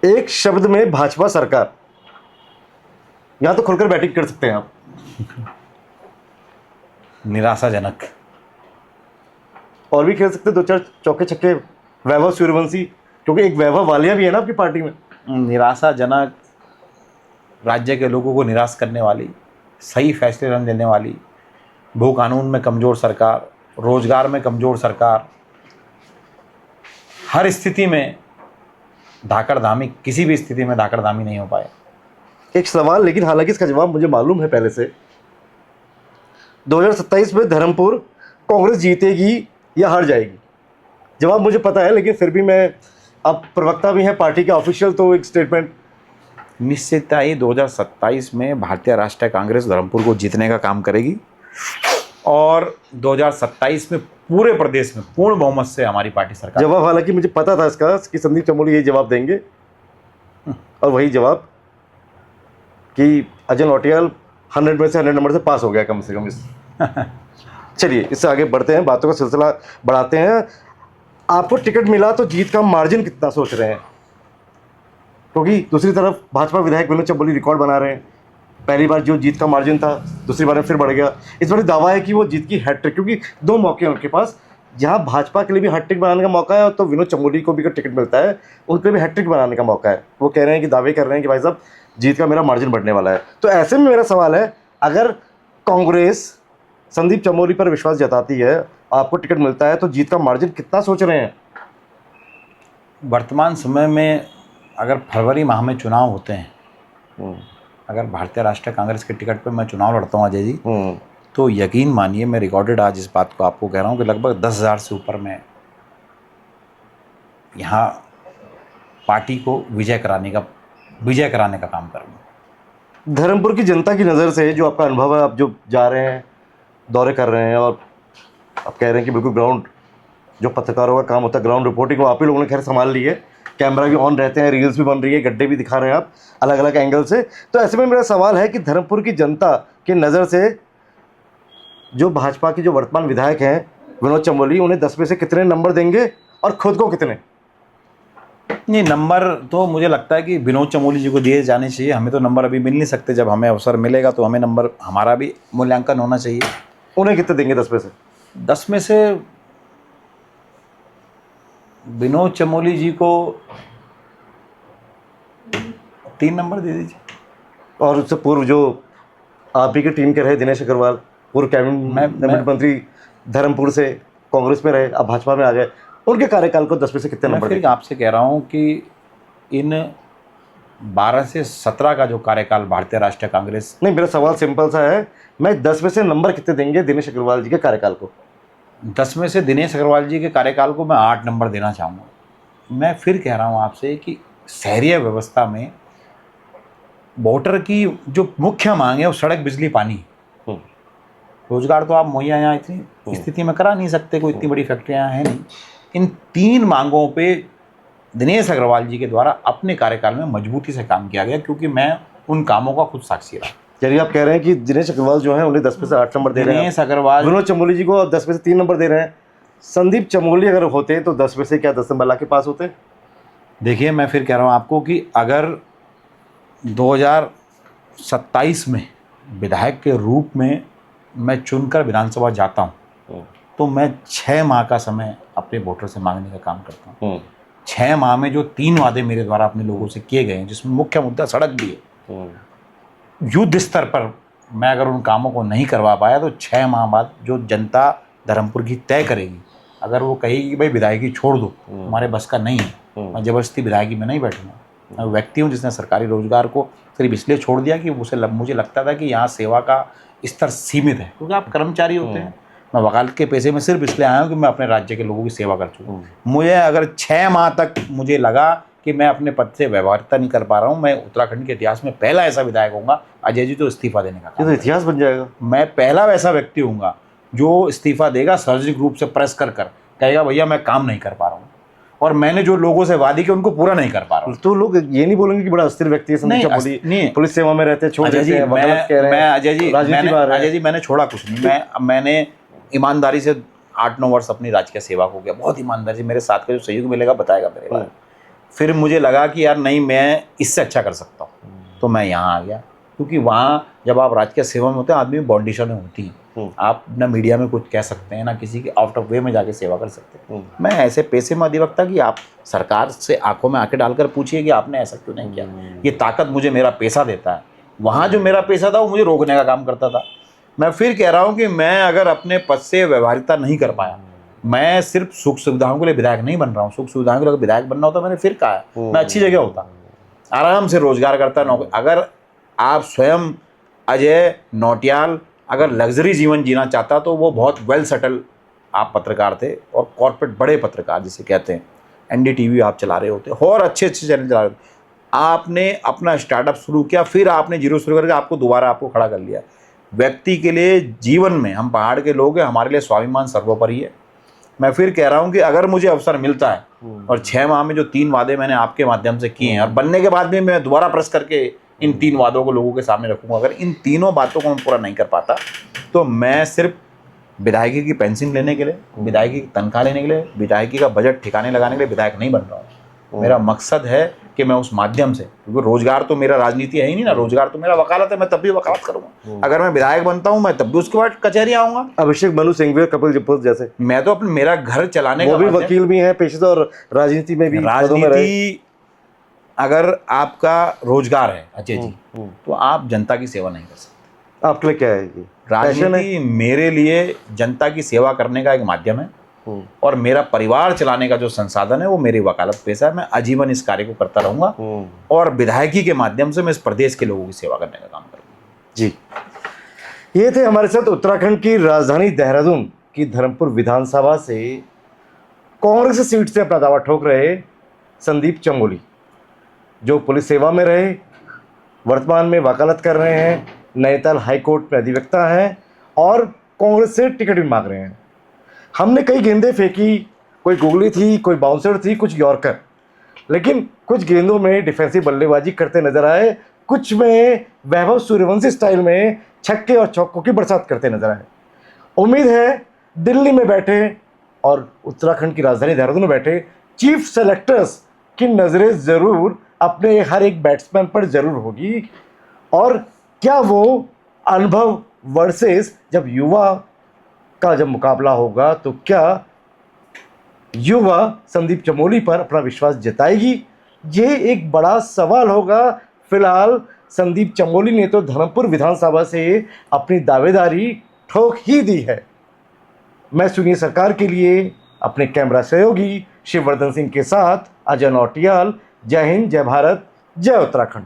एक शब्द में भाजपा सरकार। यहाँ तो खुलकर बैटिंग कर सकते हैं आप। निराशाजनक। और भी खेल सकते हैं, 2-4 चौके छक्के, वैभव सूर्यवंशी, क्योंकि एक वैभव वालिया भी है ना आपकी पार्टी में। निराशाजनक, राज्य के लोगों को निराश करने वाली, सही फैसले न लेने वाली, भू कानून में कमज़ोर सरकार, रोजगार में कमज़ोर सरकार, हर स्थिति में धाकड़धामी, किसी भी स्थिति में धाकड़धामी नहीं हो पाए। एक सवाल, लेकिन हालांकि इसका जवाब मुझे मालूम है पहले से। 2027 में धर्मपुर कांग्रेस जीतेगी या हार जाएगी? जवाब मुझे पता है, लेकिन फिर भी मैं, आप प्रवक्ता भी हैं पार्टी के ऑफिशियल, तो एक स्टेटमेंट। निश्चितता ही 2027 में भारतीय राष्ट्रीय कांग्रेस धर्मपुर को जीतने का काम करेगी और 2027 में पूरे प्रदेश में पूर्ण बहुमत से हमारी पार्टी सरकार। जवाब हालांकि मुझे पता था इसका कि संदीप चमोली यही जवाब देंगे, और वही जवाब कि अजय लौटियाल 100 में से 100 नंबर से पास हो गया कम से कम इस। चलिए इससे आगे बढ़ते हैं, बातों का सिलसिला बढ़ाते हैं। आपको टिकट मिला तो जीत का मार्जिन कितना सोच रहे हैं? क्योंकि दूसरी तरफ भाजपा विधायक विनोद चंबोली रिकॉर्ड बना रहे हैं। पहली बार जो जीत का मार्जिन था, दूसरी बार में फिर बढ़ गया। इस बार दावा है कि वो जीत की हैट्रिक, क्योंकि 2 मौके हैं उनके पास, जहां भाजपा के लिए भी हैट्रिक बनाने का मौका है, तो विनोद चंबोली को भी अगर टिकट मिलता है उनके भी हैट्रिक बनाने का मौका है। वो कह रहे हैं कि दावे कर रहे हैं कि भाई साहब जीत का मेरा मार्जिन बढ़ने वाला है। तो ऐसे में मेरा सवाल है, अगर कांग्रेस संदीप चमोली पर विश्वास जताती है, आपको टिकट मिलता है, तो जीत का मार्जिन कितना सोच रहे हैं? वर्तमान समय में अगर फरवरी माह में चुनाव होते हैं, अगर भारतीय राष्ट्रीय कांग्रेस के टिकट पर मैं चुनाव लड़ता हूँ अजय जी, तो यकीन मानिए, मैं रिकॉर्डेड आज इस बात को आपको कह रहा हूँ कि लगभग 10,000 से ऊपर मैं यहाँ पार्टी को विजय कराने का काम करूँगा। धर्मपुर की जनता की नज़र से जो आपका अनुभव है, आप जो जा रहे हैं, दौरे कर रहे हैं, और आप कह रहे हैं कि बिल्कुल ग्राउंड, जो पत्रकारों का काम होता है ग्राउंड रिपोर्टिंग, वो आप ही लोगों ने खैर संभाल ली है। कैमरा भी ऑन रहते हैं, रील्स भी बन रही है, गड्ढे भी दिखा रहे हैं आप अलग अलग एंगल से। तो ऐसे में मेरा सवाल है कि धर्मपुर की जनता की नज़र से जो भाजपा के जो वर्तमान विधायक हैं विनोद चंबोली, उन्हें 10 में से कितने नंबर देंगे और खुद को कितने? नहीं, नंबर तो मुझे लगता है कि विनोद चमोली जी को दिए जाने चाहिए। हमें तो नंबर अभी मिल नहीं सकते, जब हमें अवसर मिलेगा तो हमें नंबर, हमारा भी मूल्यांकन होना चाहिए। उन्हें कितने देंगे 10 में से? 10 में से विनोद चमोली जी को 3 नंबर दे दीजिए। और उससे पूर्व जो आप ही की टीम के रहे दिनेश अग्रवाल, पूर्व कैबिनेट मंत्री, धर्मपुर से कांग्रेस में रहे, अब भाजपा में आ गए, उनके कार्यकाल को 10 में से कितने नंबर? फिर आपसे कह रहा हूँ कि इन 12 से 17 का जो कार्यकाल भारतीय राष्ट्रीय कांग्रेस। नहीं, मेरा सवाल सिंपल सा है, मैं 10 में से नंबर कितने देंगे दिनेश अग्रवाल जी के कार्यकाल को? 10 में से दिनेश अग्रवाल जी के कार्यकाल को मैं 8 नंबर देना चाहूँगा। मैं फिर कह रहा हूँ आपसे कि शहरी व्यवस्था में वोटर की जो मुख्य मांग है वो सड़क, बिजली, पानी। रोजगार तो आप मुहैया यहाँ इतनी स्थिति में करा नहीं सकते, कोई इतनी बड़ी फैक्ट्रियाँ हैं नहीं। इन 3 मांगों पे दिनेश अग्रवाल जी के द्वारा अपने कार्यकाल में मजबूती से काम किया गया, क्योंकि मैं उन कामों का खुद साक्षी रहा। चलिए, आप कह रहे हैं कि दिनेश अग्रवाल जो है उन्हें 10 में से 8 नंबर दे रहे हैं, दिनेश अग्रवाल, विनोद चमोली जी को 10 में से 3 नंबर दे रहे हैं। संदीप चमोली अगर होते तो 10 में से क्या 10 नंबर ला के पास होते? देखिए, मैं फिर कह रहा हूँ आपको कि अगर 2027 में विधायक के रूप में मैं चुनकर विधानसभा जाता हूँ, तो मैं 6 माह का समय अपने वोटर से मांगने का काम करता हूँ। 6 माह में जो 3 वादे मेरे द्वारा अपने लोगों से किए गए हैं, जिसमें मुख्य मुद्दा सड़क भी है, युद्ध स्तर पर मैं अगर उन कामों को नहीं करवा पाया, तो 6 माह बाद जो जनता धर्मपुर की तय करेगी, अगर वो कहेगी कि भाई विधायकी छोड़ दो, हमारे बस का नहीं है, मैं ज़बरदस्ती विधायकी में नहीं बैठूंगा। मैं व्यक्ति हूँ जिसने सरकारी रोजगार को सिर्फ इसलिए छोड़ दिया कि मुझे लगता था कि यहाँ सेवा का स्तर सीमित है, क्योंकि आप कर्मचारी होते हैं। मैं वकालत के पेशे में सिर्फ इसलिए आया हूँ कि मैं अपने राज्य के लोगों की सेवा कर चुका हूँ। मुझे अगर 6 माह तक मुझे लगा कि मैं अपने पद से व्यवहारिता नहीं कर पा रहा हूँ, मैं उत्तराखंड के इतिहास में पहला ऐसा विधायक होऊंगा अजय जी तो इस्तीफा देने का ये तो इतिहास बन जाएगा। मैं पहला वैसा व्यक्ति होऊंगा जो इस्तीफा देगा, सार्वजनिक रूप से प्रेस कर कहेगा भैया मैं काम नहीं कर पा रहा हूँ, और मैंने जो लोगों से वादी की उनको पूरा नहीं कर पा रहा हूँ। तो लोग ये नहीं बोलेंगे कि बड़ा अस्थिर व्यक्ति है संदीप चमोली, नहीं, पुलिस सेवा में रहते हैं, छोड़ देते हैं, वकालत कह रहे हैं, अजय जी मैंने छोड़ा कुछ नहीं। मैंने ईमानदारी से 8-9 वर्ष अपनी राजकीय सेवा को किया, बहुत ईमानदारी से। मेरे साथ का जो सहयोग मिलेगा बताएगा मेरे बारे में। फिर मुझे लगा कि यार नहीं, मैं इससे अच्छा कर सकता हूँ, तो मैं यहाँ आ गया। क्योंकि वहाँ जब आप राजकीय सेवा में होते हैं, आदमी बाउंडेशनें होती हैं। आप ना मीडिया में कुछ कह सकते हैं, ना किसी के आउट ऑफ वे में जाके सेवा कर सकते हैं। मैं ऐसे पेशे में अधिवक्ता कि आप सरकार से आंखों में आंखें डालकर पूछिए कि आपने ऐसा क्यों नहीं किया। ये ताकत मुझे मेरा पेशा देता है। वहाँ जो मेरा पेशा था वो मुझे रोकने का काम करता था। मैं फिर कह रहा हूँ कि मैं अगर अपने पद से व्यवहारिकता नहीं कर पाया, मैं सिर्फ सुख सुविधाओं के लिए विधायक नहीं बन रहा हूँ। सुख सुविधाओं के लिए विधायक बनना होता, मैंने फिर कहा है, मैं अच्छी जगह होता, आराम से रोजगार करता, नौकरी। अगर आप स्वयं अजय नौटियाल अगर लग्जरी जीवन जीना चाहता तो वो बहुत वेल सेटल आप पत्रकार थे, और कॉर्पोरेट बड़े पत्रकार जिसे कहते हैं, एनडीटीवी आप चला रहे होते और अच्छे अच्छे चैनल चला रहे होते। आपने अपना स्टार्टअप शुरू किया, फिर आपने जीरो शुरू करके आपको दोबारा आपको खड़ा कर लिया। व्यक्ति के लिए जीवन में, हम पहाड़ के लोग हैं, हमारे लिए स्वाभिमान सर्वोपरि है। मैं फिर कह रहा हूं कि अगर मुझे अवसर मिलता है और 6 माह में जो 3 वादे मैंने आपके माध्यम से किए हैं, और बनने के बाद भी मैं दोबारा प्रेस करके इन 3 वादों को लोगों के सामने रखूंगा, अगर इन तीनों बातों को मैं पूरा नहीं कर पाता तो मैं सिर्फ विधायकी की पेंशन लेने के लिए, विधायकी की तनख्वाह लेने के लिए, विधायकी का बजट ठिकाने लगाने के लिए विधायक नहीं बन रहा हूँ। मेरा मकसद है कि मैं उस माध्यम से, क्योंकि रोजगार तो मेरा राजनीति है ही नहीं ना, रोजगार तो मेरा वकालत है, मैं तब भी वकालत करूंगा। अगर मैं विधायक बनता हूं, मैं तब भी उसके बाद कचहरी आऊंगा। अभिषेक मनु सिंघवी और कपिल जब्बल जैसे, मैं तो अपने मेरा घर चलाने वो का भी वकील भी हैं पेशे से, और राजनीति में भी पदों में रहे। राजनीति, अगर आपका रोजगार है अजय जी, तो आप जनता की सेवा नहीं कर सकते। आपके लिए क्या है ये? राजनीति मेरे लिए जनता की सेवा करने का एक माध्यम है, और मेरा परिवार चलाने का जो संसाधन है वो मेरी वकालत पेशा है। मैं आजीवन इस कार्य को करता रहूंगा, और विधायकी के माध्यम से मैं इस प्रदेश के लोगों की सेवा करने का काम करूंगा। जी, ये थे हमारे साथ उत्तराखंड की राजधानी देहरादून की धर्मपुर विधानसभा से कांग्रेस सीट से अपना दावा ठोक रहे संदीप चमोली, जो पुलिस सेवा में रहे, वर्तमान में वकालत कर रहे हैं, नैनीताल हाईकोर्ट में अधिवक्ता हैं, और कांग्रेस से टिकट भी मांग रहे हैं। हमने कई गेंदें फेंकी, कोई गुगली थी, कोई बाउंसर थी, कुछ यॉर्कर, लेकिन कुछ गेंदों में डिफेंसिव बल्लेबाजी करते नजर आए, कुछ में वैभव सूर्यवंशी स्टाइल में छक्के और चौकों की बरसात करते नजर आए। उम्मीद है दिल्ली में बैठे और उत्तराखंड की राजधानी देहरादून में बैठे चीफ सेलेक्टर्स की नज़रें ज़रूर अपने हर एक बैट्समैन पर ज़रूर होगी, और क्या वो अनुभव वर्सेस जब युवा का जब मुकाबला होगा तो क्या युवा संदीप चमोली पर अपना विश्वास जताएगी, ये एक बड़ा सवाल होगा। फिलहाल संदीप चमोली ने तो धर्मपुर विधानसभा से अपनी दावेदारी ठोक ही दी है। मैं सुनिए सरकार के लिए अपने कैमरा सहयोगी शिववर्धन सिंह के साथ अजय नौटियाल। जय हिंद, जय भारत, जय उत्तराखंड।